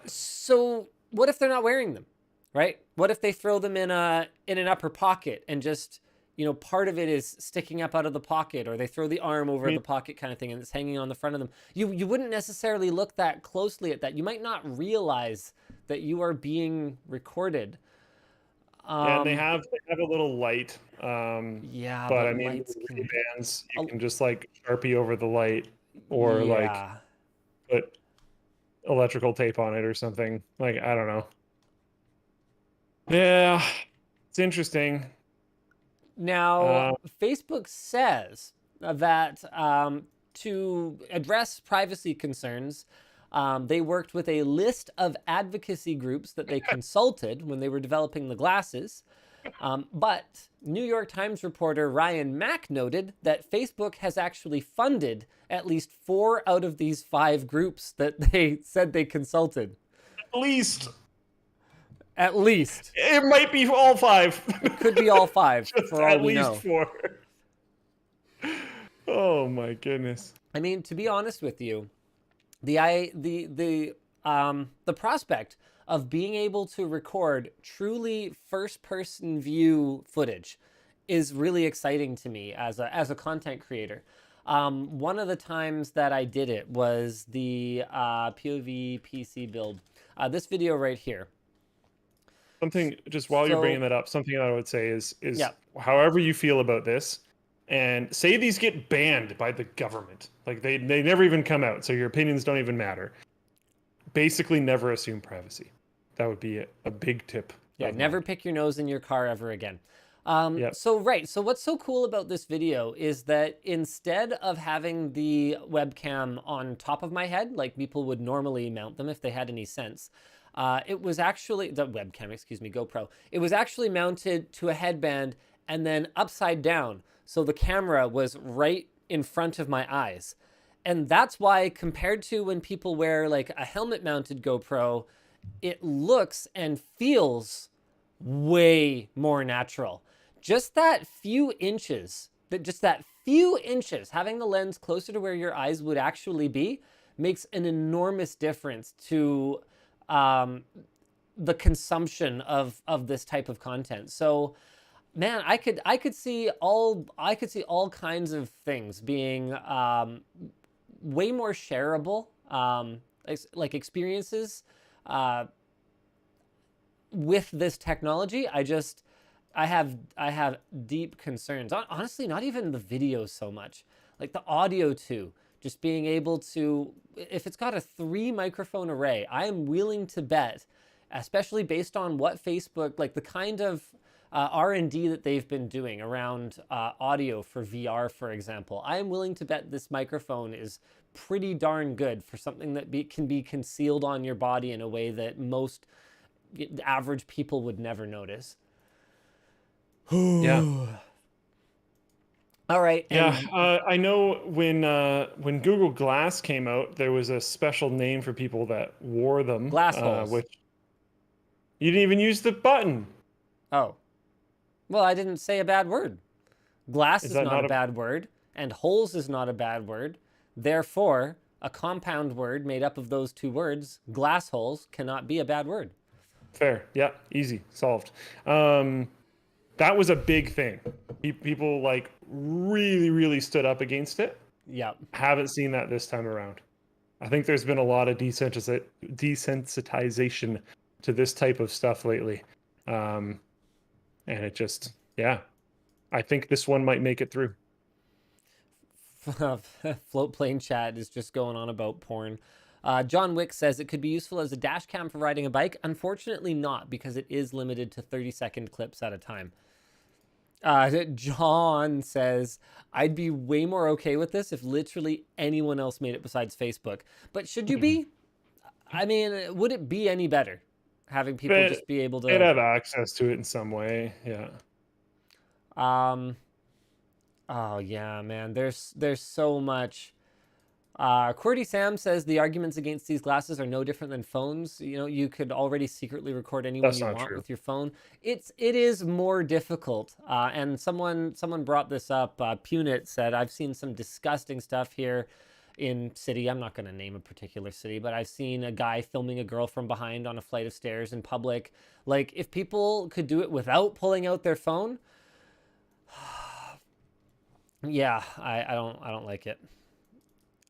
So what if they're not wearing them, right? What if they throw them in an upper pocket and just, you know, part of it is sticking up out of the pocket, or they throw the arm over the pocket kind of thing and it's hanging on the front of them? You wouldn't necessarily look that closely at that. You might not realize that you are being recorded. Yeah, and they have a little light. Yeah, but I mean, with Ray-Bans, you can just like Sharpie over the light, or like put electrical tape on it or something. Like, I don't know. Yeah, it's interesting. Now, Facebook says that to address privacy concerns, they worked with a list of advocacy groups that they consulted when they were developing the glasses. But New York Times reporter Ryan Mack noted that Facebook has actually funded at least 4 out of these 5 groups that they said they consulted. At least. At least. It might be all 5. It could be all 5 for all we know. At least 4. Oh my goodness. I mean, to be honest with you, the prospect of being able to record truly first-person view footage is really exciting to me as a content creator. One of the times that I did it was the POV PC build. This video right here. something just while you're So- bringing that up, something I would say is Yeah. however you feel about this, and say these get banned by the government, like they never even come out, so your opinions don't even matter. Basically, never assume privacy. That would be a big tip. Yeah, of never mine. pick your nose in your car ever again. Yep. So what's so cool about this video is that instead of having the webcam on top of my head, like people would normally mount them if they had any sense, it was actually, the webcam, excuse me, GoPro, it was actually mounted to a headband and then upside down. So the camera was right in front of my eyes. And that's why, compared to when people wear like a helmet mounted GoPro, it looks and feels way more natural. Just that few inches, having the lens closer to where your eyes would actually be makes an enormous difference to the consumption of this type of content. So, man, I could see all kinds of things being way more shareable, like experiences with this technology. I have deep concerns. Honestly, not even the video so much, like the audio too. Just being able to, if it's got a 3 microphone array, I am willing to bet, especially based on what Facebook, like the kind of R&D that they've been doing around audio for VR, for example, I am willing to bet this microphone is pretty darn good for something that can be concealed on your body in a way that most average people would never notice. Yeah. All right. Yeah, I know when Google Glass came out, there was a special name for people that wore them. Glass holes. Which you didn't even use the button. Oh. Well, I didn't say a bad word. Glass is not a bad word, and holes is not a bad word. Therefore, a compound word made up of those 2 words, glass holes, cannot be a bad word. Fair. Yeah, easy. Solved. That was a big thing. People like really stood up against it. Yeah. Haven't seen that this time around. I think there's been a lot of desensitization to this type of stuff lately. And it just, yeah, I think this one might make it through. Float plane chat is just going on about porn. John Wick says it could be useful as a dash cam for riding a bike. Unfortunately not, because it is limited to 30-second clips at a time. John says, I'd be way more okay with this if literally anyone else made it besides Facebook. But should you be? I mean, would it be any better having people just be able to... They'd have access to it in some way, yeah. Oh, yeah, man. There's so much... QWERTY Sam says the arguments against these glasses are no different than phones. You know, you could already secretly record anyone you want with your phone. It is more difficult. And someone brought this up. Punit said, I've seen some disgusting stuff here in city. I'm not going to name a particular city, but I've seen a guy filming a girl from behind on a flight of stairs in public. Like, if people could do it without pulling out their phone, yeah, I don't like it.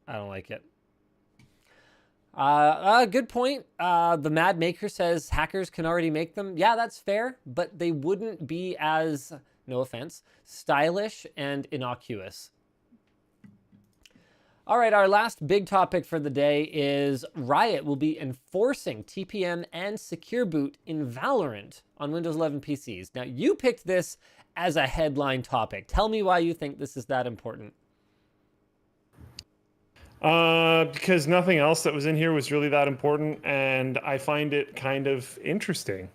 I don't like it. Good point. The Mad Maker says hackers can already make them. Yeah, that's fair, but they wouldn't be as, no offense, stylish and innocuous. All right, our last big topic for the day is Riot will be enforcing TPM and Secure Boot in Valorant on Windows 11 PCs. Now, you picked this as a headline topic. Tell me why you think this is that important. Because nothing else that was in here was really that important, and I find it kind of interesting.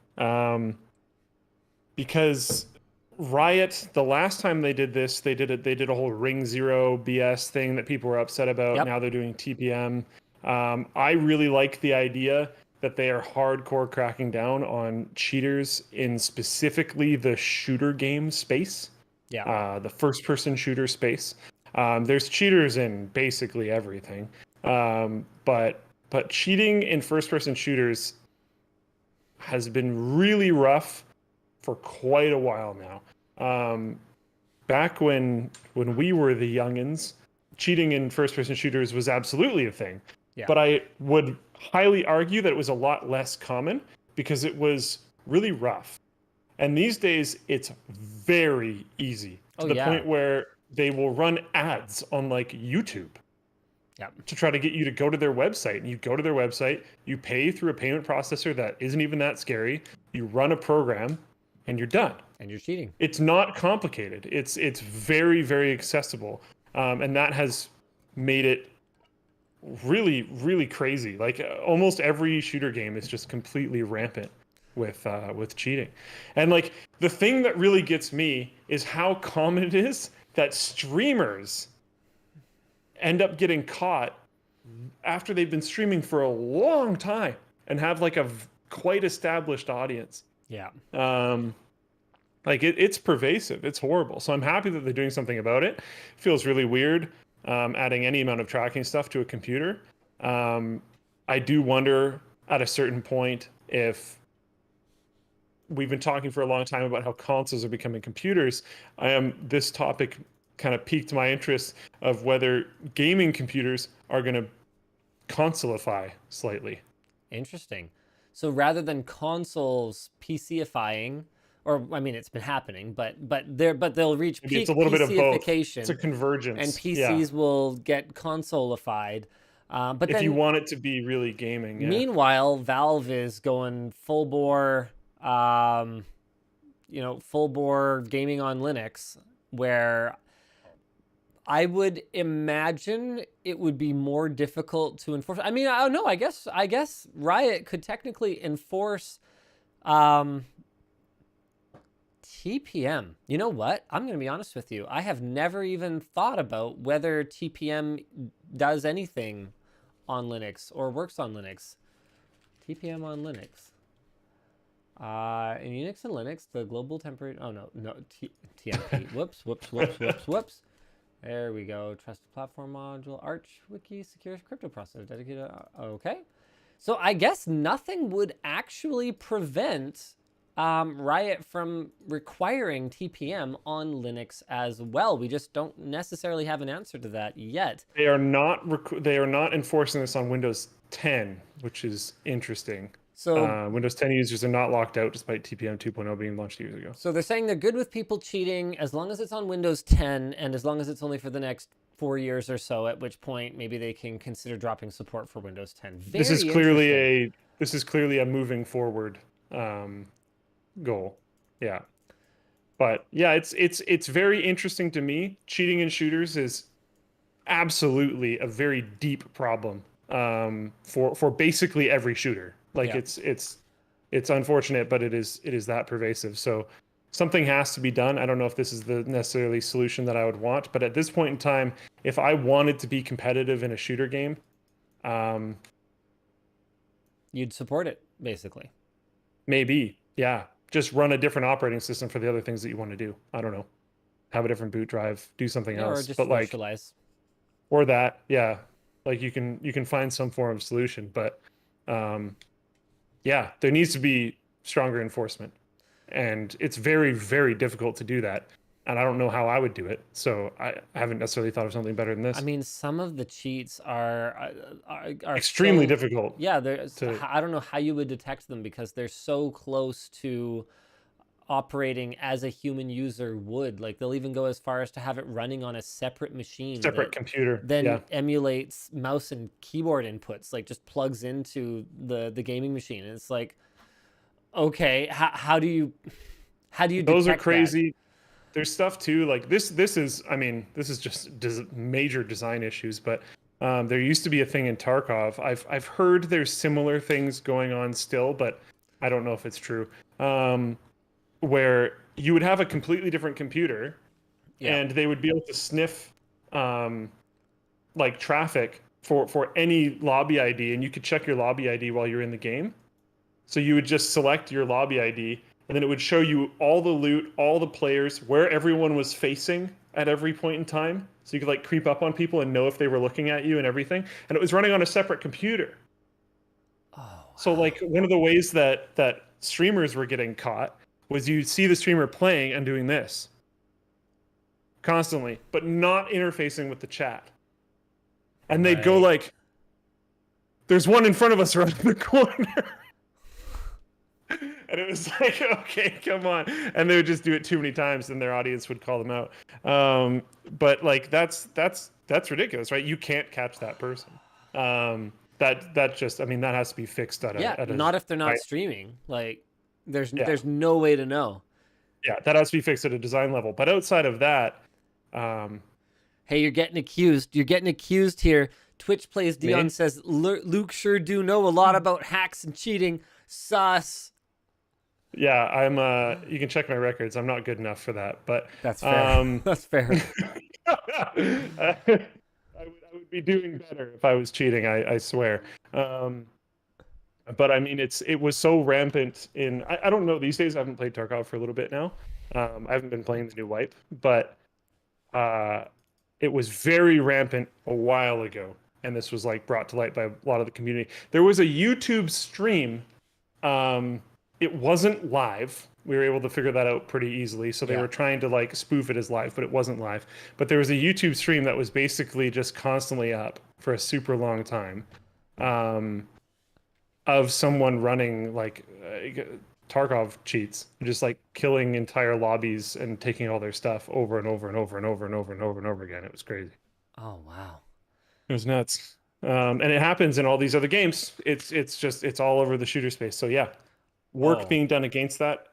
Because Riot, the last time they did this, they did a whole Ring Zero BS thing that people were upset about. Yep. Now they're doing TPM. I really like the idea that they are hardcore cracking down on cheaters in specifically the shooter game space. Yeah. The first-person shooter space. There's cheaters in basically everything, but cheating in first-person shooters has been really rough for quite a while now. Back when we were the youngins, cheating in first-person shooters was absolutely a thing. Yeah. But I would highly argue that it was a lot less common because it was really rough. And these days, it's very easy to the point where they will run ads on like YouTube to try to get you to go to their website. And you go to their website, you pay through a payment processor that isn't even that scary. You run a program and you're done. And you're cheating. It's not complicated. It's very, very accessible. And that has made it really, really crazy. Like almost every shooter game is just completely rampant with cheating. And like the thing that really gets me is how common it is that streamers end up getting caught after they've been streaming for a long time and have like a quite established audience. Yeah. Like it's pervasive. It's horrible. So I'm happy that they're doing something about it. It feels really weird adding any amount of tracking stuff to a computer. I do wonder at a certain point if we've been talking for a long time about how consoles are becoming computers. This topic kind of piqued my interest of whether gaming computers are going to consoleify slightly. Interesting. So rather than consoles PCifying, or I mean, it's been happening, but they'll reach Maybe peak it's a little bit of both. PCification. It's a convergence, and PCs will get consoleified. But if then, you want it to be really gaming. Yeah. Meanwhile, Valve is going full bore, full bore gaming on Linux, where I would imagine it would be more difficult to enforce. I mean, I don't know. I guess Riot could technically enforce TPM. You know what? I'm going to be honest with you. I have never even thought about whether TPM does anything on Linux or works on Linux. TPM on Linux. In Unix and Linux, the global temperature. Oh no, TMP. Whoops. There we go. Trusted platform module, Arch, Wiki, secure crypto processor, dedicated. Okay. So I guess nothing would actually prevent Riot from requiring TPM on Linux as well. We just don't necessarily have an answer to that yet. They are not enforcing this on Windows 10, which is interesting. So Windows 10 users are not locked out despite TPM 2.0 being launched years ago. So they're saying they're good with people cheating as long as it's on Windows 10 and as long as it's only for the next 4 years or so, at which point maybe they can consider dropping support for Windows 10. This is clearly a moving forward goal. Yeah. But yeah, it's very interesting to me. Cheating in shooters is absolutely a very deep problem for basically every shooter. Like it's unfortunate, but it is that pervasive. So something has to be done. I don't know if this is the necessarily solution that I would want, but at this point in time, if I wanted to be competitive in a shooter game, you'd support it basically. Maybe, yeah. Just run a different operating system for the other things that you want to do. I don't know. Have a different boot drive, do something else. Or just but virtualize. Or that, yeah. Like you can find some form of solution, but yeah, there needs to be stronger enforcement. And it's very, very difficult to do that. And I don't know how I would do it. So I haven't necessarily thought of something better than this. I mean, some of the cheats are extremely difficult. Yeah, I don't know how you would detect them because they're so close to operating as a human user would. Like they'll even go as far as to have it running on a separate machine, computer, then emulates mouse and keyboard inputs, like just plugs into the gaming machine. And it's like, okay, how do you those are detect crazy. That? There's stuff too, like this is just major design issues, but there used to be a thing in Tarkov. I've heard there's similar things going on still, but I don't know if it's true. Where you would have a completely different computer and they would be able to sniff like traffic for any lobby ID, and you could check your lobby ID while you're in the game. So you would just select your lobby ID, and then it would show you all the loot, all the players, where everyone was facing at every point in time. So you could like creep up on people and know if they were looking at you and everything. And it was running on a separate computer. Oh, wow. So like one of the ways that streamers were getting caught was you see the streamer playing and doing this constantly, but not interfacing with the chat. And they'd go like, there's one in front of us right in the corner. And it was like, okay, come on. And they would just do it too many times, and their audience would call them out. But like that's ridiculous, right? You can't catch that person. That just, I mean, that has to be fixed at Yeah, a not if they're not right. streaming. Like, there's Yeah. there's no way to know. Yeah, that has to be fixed at a design level. But outside of that, Hey, you're getting accused. You're getting accused here. Twitch Plays Dion me? says Luke sure do know a lot about hacks and cheating. Sus. Yeah, I'm you can check my records. I'm not good enough for that, but That's fair. That's fair. I would be doing better if I was cheating, I swear. But I mean, it was so rampant in, I don't know, these days I haven't played Tarkov for a little bit now. I haven't been playing the new wipe, but it was very rampant a while ago, and this was like brought to light by a lot of the community. There was a YouTube stream. It wasn't live. We were able to figure that out pretty easily. So they were trying to like spoof it as live, but it wasn't live. But there was a YouTube stream that was basically just constantly up for a super long time, of someone running like Tarkov cheats, just like killing entire lobbies and taking all their stuff over and over and over and over and over and over and over again. It was crazy. Oh wow. It was nuts. And it happens in all these other games. It's all over the shooter space. So yeah, work being done against that.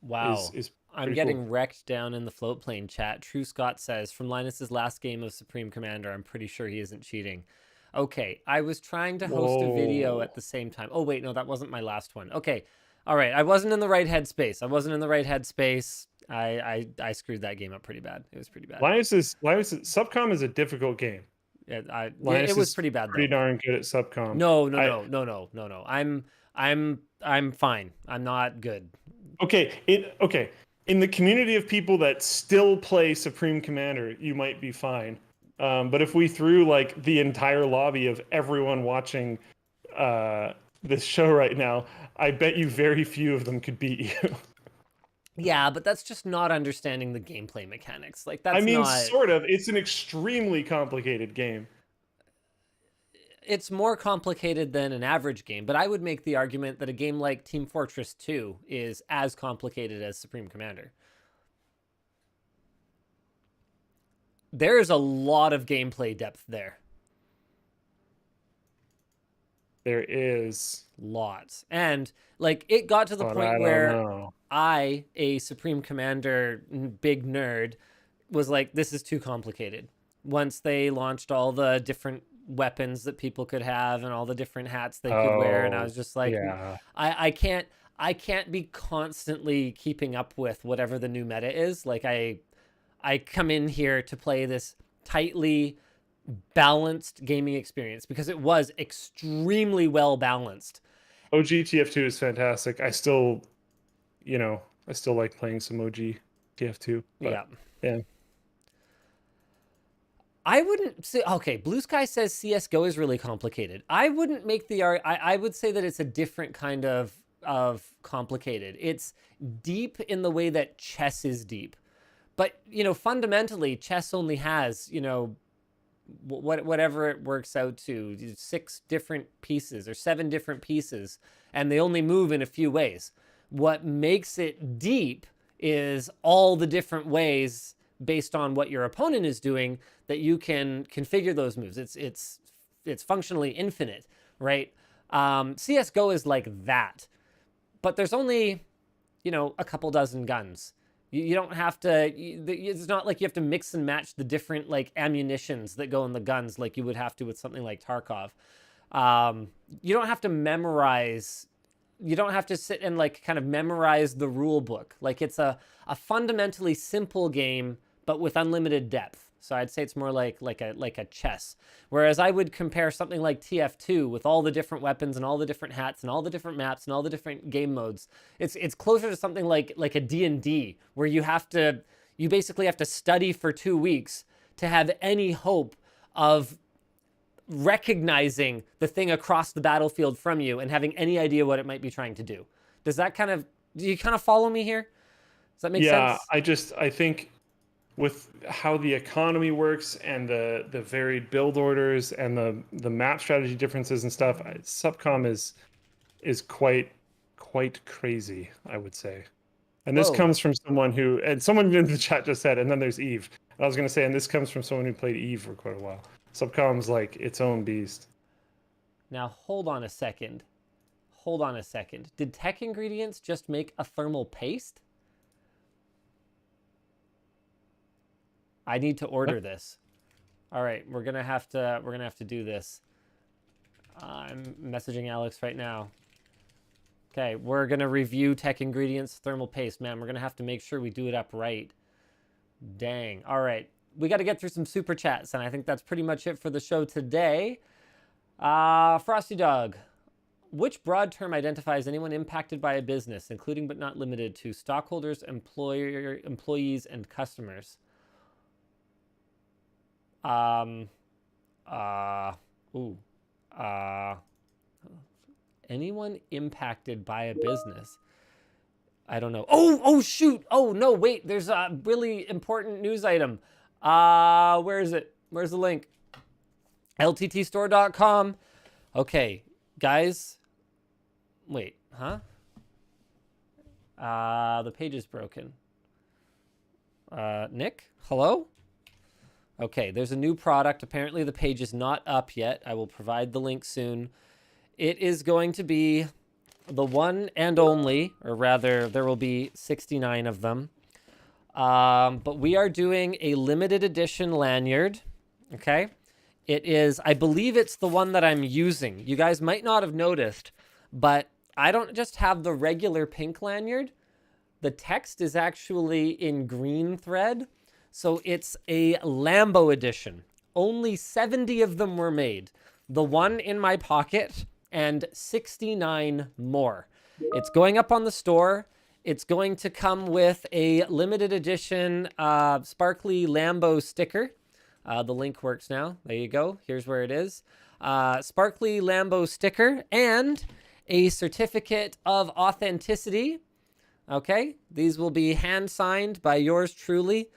Wow. Is I'm getting wrecked down in the float plane chat. True Scott says, from Linus's last game of Supreme Commander, I'm pretty sure he isn't cheating. Okay, I was trying to host a video at the same time. Oh, wait, no, that wasn't my last one. Okay, all right, I wasn't in the right headspace. I screwed that game up pretty bad. It was pretty bad. Linus Subcom is a difficult game. Yeah, it was pretty bad, though. Pretty darn good at Subcom. No. I'm fine. I'm not good. Okay, in the community of people that still play Supreme Commander, you might be fine. But if we threw like the entire lobby of everyone watching this show right now, I bet you very few of them could beat you. Yeah, but that's just not understanding the gameplay mechanics. Like that's sort of. It's an extremely complicated game. It's more complicated than an average game, but I would make the argument that a game like Team Fortress 2 is as complicated as Supreme Commander. There is a lot of gameplay depth there. There is. Lots. And like it got to the point where I, a Supreme Commander big nerd, was like, this is too complicated. Once they launched all the different weapons that people could have and all the different hats they could wear, and I was just like, I can't be constantly keeping up with whatever the new meta is. Like I come in here to play this tightly balanced gaming experience because it was extremely well balanced. OG TF2 is fantastic. I still like playing some OG TF2. Yeah. Yeah. I wouldn't say, okay, Blue Sky says CSGO is really complicated. I wouldn't make the I would say that it's a different kind of complicated. It's deep in the way that chess is deep. But, fundamentally, chess only has, whatever it works out to, 6 different pieces or 7 different pieces, and they only move in a few ways. What makes it deep is all the different ways based on what your opponent is doing that you can configure those moves. It's functionally infinite, right? CSGO is like that, but there's only, a couple dozen guns. You don't have to, it's not like you have to mix and match the different like ammunitions that go in the guns like you would have to with something like Tarkov. You don't have to memorize, you don't have to sit and like kind of memorize the rule book. Like it's a fundamentally simple game, but with unlimited depth. So I'd say it's more like a chess. Whereas I would compare something like TF2 with all the different weapons and all the different hats and all the different maps and all the different game modes. It's closer to something like a D&D where you basically have to study for 2 weeks to have any hope of recognizing the thing across the battlefield from you and having any idea what it might be trying to do. Do you kind of follow me here? Does that make sense? Yeah, I think with how the economy works and the varied build orders and the map strategy differences and stuff, Subcom is quite quite crazy, I would say. And this Whoa. comes from someone who, and someone in the chat just said, and then there's Eve. And I was going to say, and this comes from someone who played Eve for quite a while. Subcom's like its own beast. Now, hold on a second. Hold on a second. Did TechIngredient just make a thermal paste? I need to order this. All right, we're gonna have to do this. I'm messaging Alex right now. Okay, we're gonna review TechIngredient thermal paste. Man, we're gonna have to make sure we do it up right. Dang. All right, we got to get through some super chats, and I think that's pretty much it for the show today. Frosty Dog. Which broad term identifies anyone impacted by a business, including but not limited to stockholders, employees, and customers? Anyone impacted by a business? I don't know. Oh, shoot. Oh, no, wait. There's a really important news item. Where is it? Where's the link? LTTstore.com. Okay, guys. Wait, huh? The page is broken. Nick, hello? Okay, there's a new product. Apparently the page is not up yet. I will provide the link soon. It is going to be the one and only, or rather, there will be 69 of them. But we are doing a limited edition lanyard, okay? It is, I believe it's the one that I'm using. You guys might not have noticed, but I don't just have the regular pink lanyard. The text is actually in green thread. So it's a Lambo edition. Only 70 of them were made. The one in my pocket and 69 more. It's going up on the store. It's going to come with a limited edition sparkly Lambo sticker. The link works now. There you go. Here's where it is. Sparkly Lambo sticker and a certificate of authenticity. Okay, these will be hand signed by yours truly.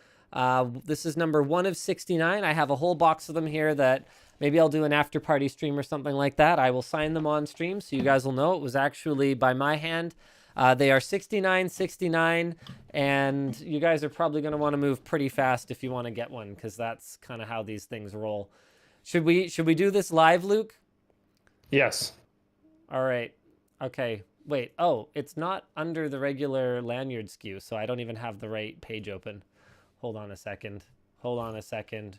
This is number 1 of 69. I have a whole box of them here that maybe I'll do an after party stream or something like that. I will sign them on stream so you guys will know it was actually by my hand. They are 69.69, and you guys are probably going to want to move pretty fast if you want to get one, because that's kind of how these things roll. Should we do this live, Luke? Yes. All right. Okay. Wait. Oh, it's not under the regular lanyard SKU, so I don't even have the right page open. Hold on a second. Hold on a second.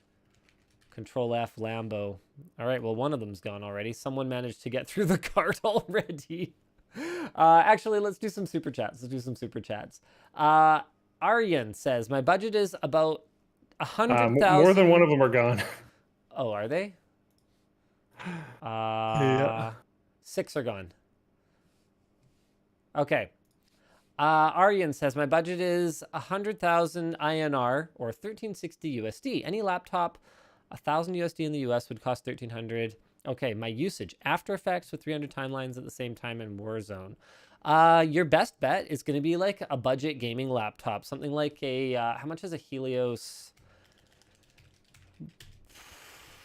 Control F Lambo. All right. Well, one of them's gone already. Someone managed to get through the cart already. Actually, let's do some super chats. Aryan says, my budget is about 100,000. More than one of them are gone. Oh, are they? Yeah. 6 are gone. Okay. Aryan says, my budget is 100,000 INR or 1360 USD. Any laptop, 1,000 USD in the US would cost 1,300. Okay, my usage, After Effects with 300 timelines at the same time in Warzone. Your best bet is going to be like a budget gaming laptop. Something like a, how much is a Helios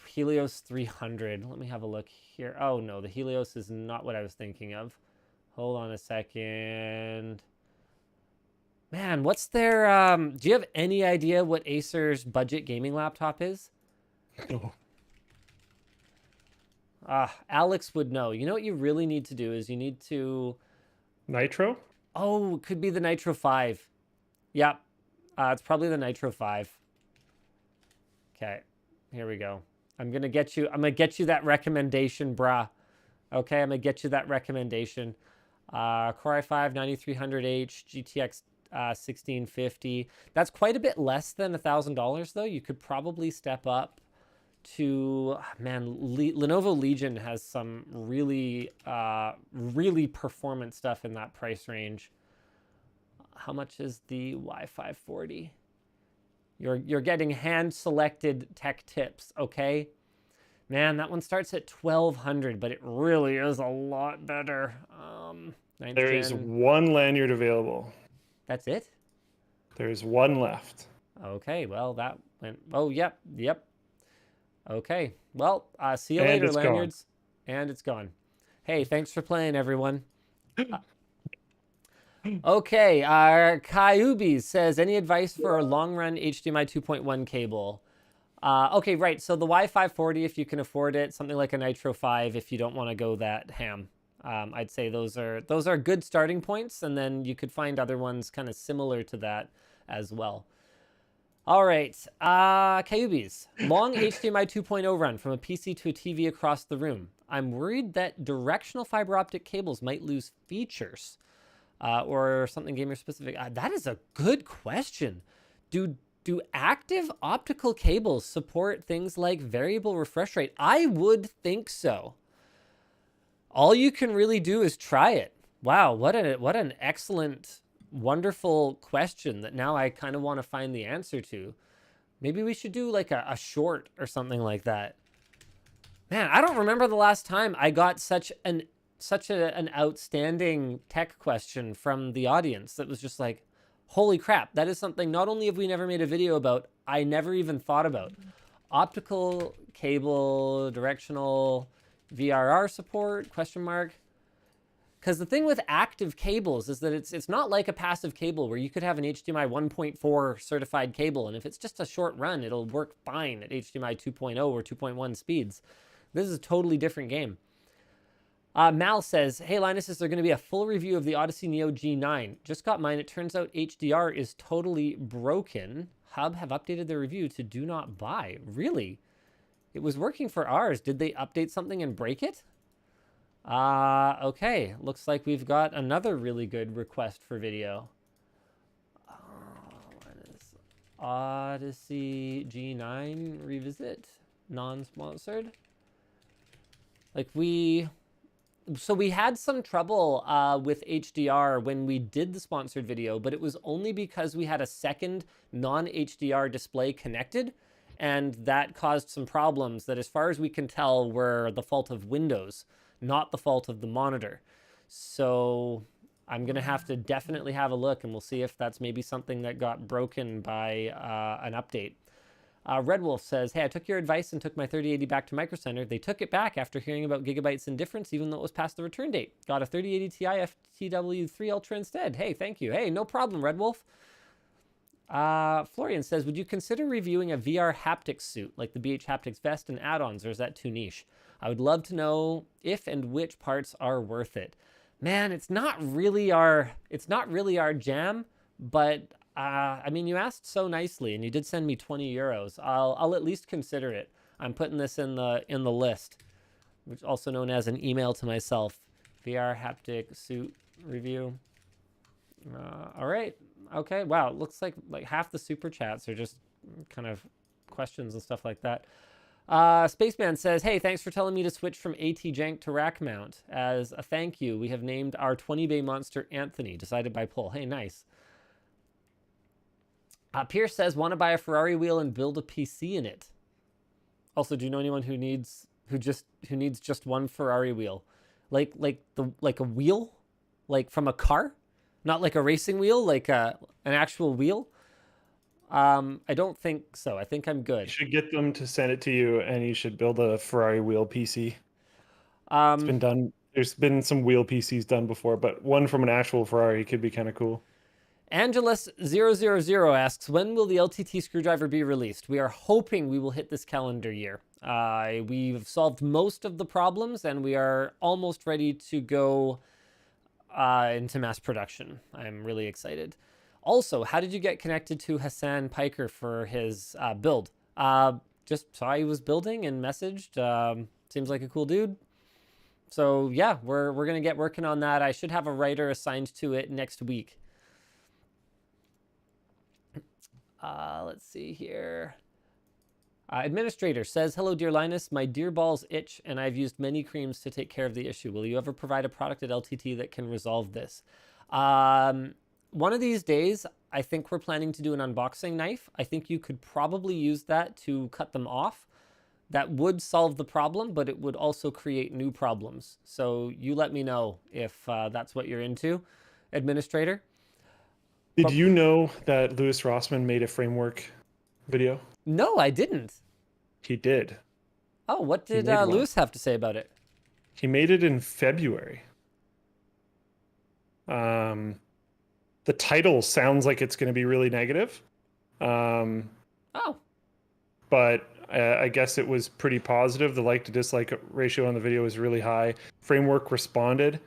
300? Let me have a look here. Oh no, the Helios is not what I was thinking of. Hold on a second. Man, what's their, do you have any idea what Acer's budget gaming laptop is? No. Alex would know. You know what you really need to do is you need to... Nitro? Oh, it could be the Nitro 5. Yep. It's probably the Nitro 5. Okay. Here we go. I'm going to get you that recommendation, brah. Okay, I'm going to get you that recommendation. Core i5 9300H, GTX 1650. That's quite a bit less than $1,000 though. You could probably step up to, man, Lenovo Legion has some really performant stuff in that price range. How much is the Wi-Fi 40? You're getting hand-selected tech tips, okay? Man, that one starts at 1,200, but it really is a lot better. There is one lanyard available. That's it? There's one left. Okay, well, that went... Oh, yep. Okay, well, see you later, lanyards. And it's gone. Hey, thanks for playing, everyone. Okay, Kyubi says, any advice for a long-run HDMI 2.1 cable? Okay, right. So the Y540, if you can afford it, something like a Nitro 5, if you don't want to go that ham. I'd say those are good starting points, and then you could find other ones kind of similar to that as well. All right, Kyubis, long HDMI 2.0 run from a PC to a TV across the room. I'm worried that directional fiber optic cables might lose features, or something gamer specific. That is a good question. Do active optical cables support things like variable refresh rate? I would think so. All you can really do is try it. Wow, what an excellent, wonderful question that now I kind of want to find the answer to. Maybe we should do like a short or something like that. Man, I don't remember the last time I got such an outstanding tech question from the audience that was just like, holy crap, that is something not only have we never made a video about, I never even thought about. Optical cable, directional VRR support, question mark. Because the thing with active cables is that it's not like a passive cable where you could have an HDMI 1.4 certified cable, and if it's just a short run, it'll work fine at HDMI 2.0 or 2.1 speeds. This is a totally different game. Mal says, hey Linus, is there going to be a full review of the Odyssey Neo G9? Just got mine. It turns out HDR is totally broken. Hub have updated their review to do not buy. Really? It was working for ours. Did they update something and break it? Okay. Looks like we've got another really good request for video. What is Odyssey G9 revisit? Non-sponsored? So we had some trouble with HDR when we did the sponsored video, but it was only because we had a second non-HDR display connected, and that caused some problems that, as far as we can tell, were the fault of Windows, not the fault of the monitor. So I'm going to have to definitely have a look, and we'll see if that's maybe something that got broken by an update. Red Wolf says, hey, I took your advice and took my 3080 back to Micro Center. They took it back after hearing about gigabytes in difference, even though it was past the return date. Got a 3080 Ti FTW3 Ultra instead. Hey, thank you. Hey, no problem, Red Wolf. Florian says, would you consider reviewing a VR haptics suit, like the BH Haptics vest and add-ons, or is that too niche? I would love to know if and which parts are worth it. Man, it's not really our jam, but I mean, you asked so nicely, and you did send me 20 euros. I'll at least consider it. I'm putting this in the list, which is also known as an email to myself. VR haptic suit review. All right. Okay. Wow. It looks like half the super chats are just kind of questions and stuff like that. Spaceman says, hey, thanks for telling me to switch from AT Jank to rack mount. As a thank you, we have named our 20 bay monster Anthony, decided by poll. Hey, nice. Pierce says, want to buy a Ferrari wheel and build a PC in it. Also, do you know anyone who needs just one Ferrari wheel? Like a wheel? Like from a car? Not like a racing wheel, like an actual wheel? I don't think so. I think I'm good. You should get them to send it to you, and you should build a Ferrari wheel PC. It's been done. There's been some wheel PCs done before, but one from an actual Ferrari could be kind of cool. Angelus000 asks, when will the LTT screwdriver be released? We are hoping we will hit this calendar year. We've solved most of the problems, and we are almost ready to go into mass production. I'm really excited. Also, how did you get connected to Hassan Piker for his build? Just saw he was building and messaged. Seems like a cool dude. So yeah, we're going to get working on that. I should have a writer assigned to it next week. Let's see here. Administrator says, hello, dear Linus. My dear balls itch, and I've used many creams to take care of the issue. Will you ever provide a product at LTT that can resolve this? One of these days, I think we're planning to do an unboxing knife. I think you could probably use that to cut them off. That would solve the problem, but it would also create new problems. So you let me know if that's what you're into, Administrator. Did you know that Louis Rossmann made a framework video? No, I didn't. He did. Oh, what did Louis have to say about it? He made it in February. The title sounds like it's going to be really negative. Oh, But I guess it was pretty positive. The like to dislike ratio on the video was really high. Framework responded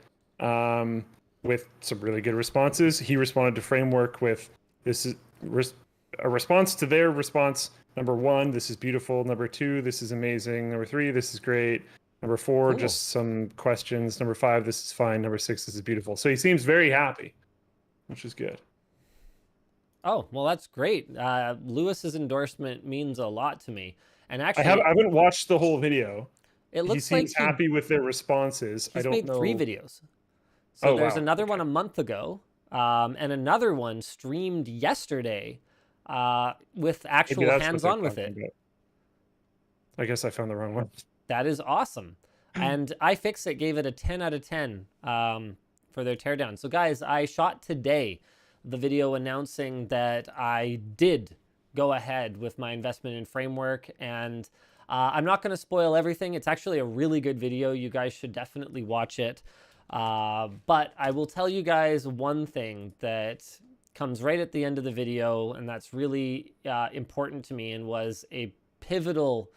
with some really good responses. He responded to Framework with this is a response to their response. Number 1, this is beautiful. Number 2, this is amazing. Number 3, this is great. Number 4, Cool. just some questions. Number 5, this is fine. Number 6, this is beautiful. So he seems very happy, which is good. Oh, well, that's great. Lewis's endorsement means a lot to me. And I actually, haven't watched the whole video. it He looks like seems happy with their responses. I he's don't made know. 3 videos. So Oh, there's wow. another Okay. one a month ago, and another one streamed yesterday with Maybe actual that's what they're hands-on with talking it. about. I guess I found the wrong one. That is awesome. And iFixit gave it a 10 out of 10 for their teardown. So guys, I shot today the video announcing that I did go ahead with my investment in Framework, and I'm not going to spoil everything. It's actually a really good video. You guys should definitely watch it. But I will tell you guys one thing that comes right at the end of the video, and that's really important to me and was a pivotal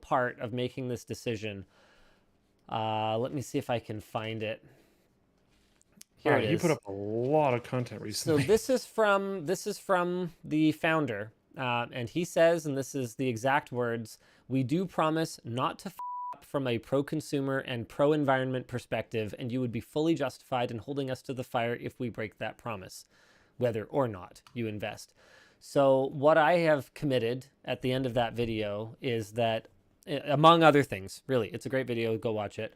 part of making this decision. Let me see if I can find it. Here it is. You put up a lot of content So recently. this is from the founder, and he says, and this is the exact words: "We do promise not to f up from a pro-consumer and pro-environment perspective, and you would be fully justified in holding us to the fire if we break that promise, whether or not you invest." So what I have committed at the end of that video is that, among other things, really, it's a great video, go watch it.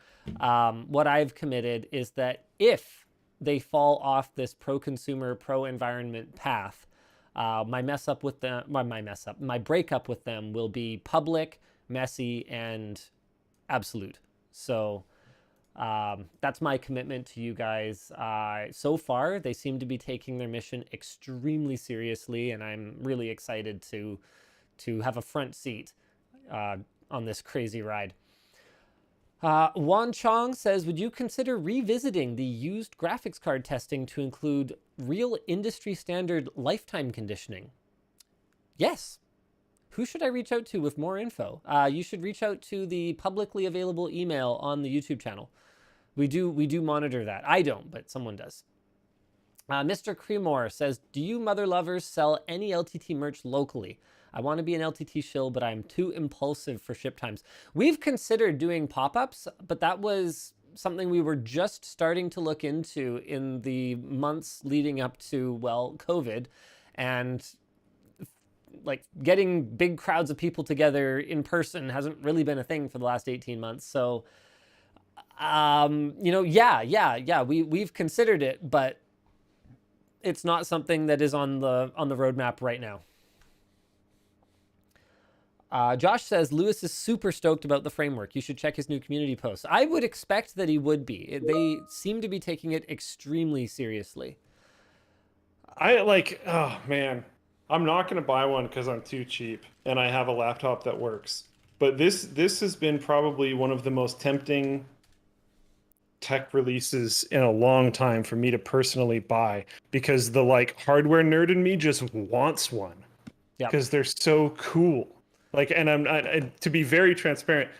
What I've committed is that if they fall off this pro-consumer, pro-environment path, my breakup with them will be public, messy, and absolute. So that's my commitment to you guys. So far, they seem to be taking their mission extremely seriously, and I'm really excited to have a front seat on this crazy ride. Wan Chong says, would you consider revisiting the used graphics card testing to include real industry standard lifetime conditioning? Yes. Who should I reach out to with more info? You should reach out to the publicly available email on the YouTube channel. We do monitor that. I don't, but someone does. Mr. Cremore says, do you mother lovers sell any LTT merch locally? I want to be an LTT shill, but I'm too impulsive for ship times. We've considered doing pop-ups, but that was something we were just starting to look into in the months leading up to, well, COVID. And like getting big crowds of people together in person hasn't really been a thing for the last 18 months. So, we've considered it, but it's not something that is on the roadmap right now. Josh says, Lewis is super stoked about the framework. You should check his new community posts. I would expect that he would be. They seem to be taking it extremely seriously. Oh man, I'm not going to buy one because I'm too cheap and I have a laptop that works. But this has been probably one of the most tempting tech releases in a long time for me to personally buy, because the hardware nerd in me just wants one. Yeah. Because they're so cool. And to be very transparent,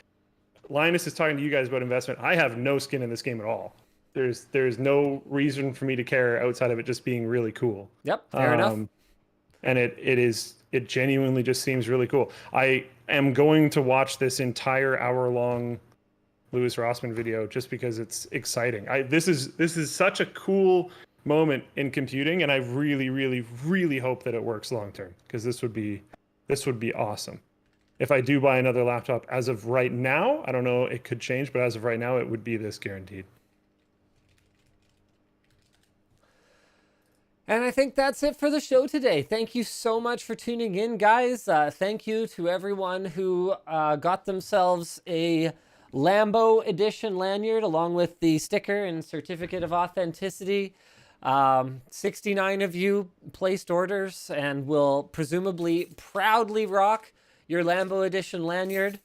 Linus is talking to you guys about investment. I have no skin in this game at all. There's no reason for me to care outside of it just being really cool. Yep, fair enough. And it genuinely just seems really cool. I am going to watch this entire hour-long Louis Rossmann video just because it's exciting. This is such a cool moment in computing, and I really, really, really hope that it works long term, because this would be awesome. If I do buy another laptop, as of right now, I don't know, it could change, but as of right now, it would be this guaranteed. And I think that's it for the show today. Thank you so much for tuning in, guys. Thank you to everyone who got themselves a Lambo edition lanyard along with the sticker and certificate of authenticity. 69 of you placed orders and will presumably proudly rock your Lambo edition lanyard.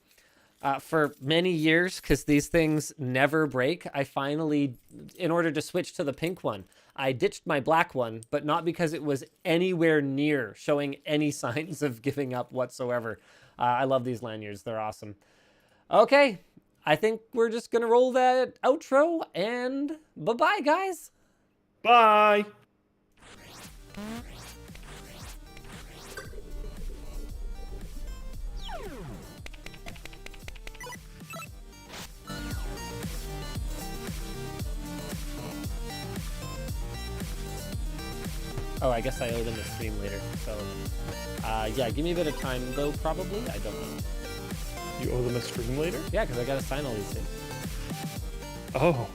For many years, because these things never break, I finally, in order to switch to the pink one, I ditched my black one, but not because it was anywhere near showing any signs of giving up whatsoever. I love these lanyards. They're awesome. Okay, I think we're just going to roll that outro, and bye-bye, guys. Bye. Oh, I guess I owe them a stream later. So, yeah, give me a bit of time, though, probably. I don't know. You owe them a stream later? Yeah, because I got to sign all these things. Oh.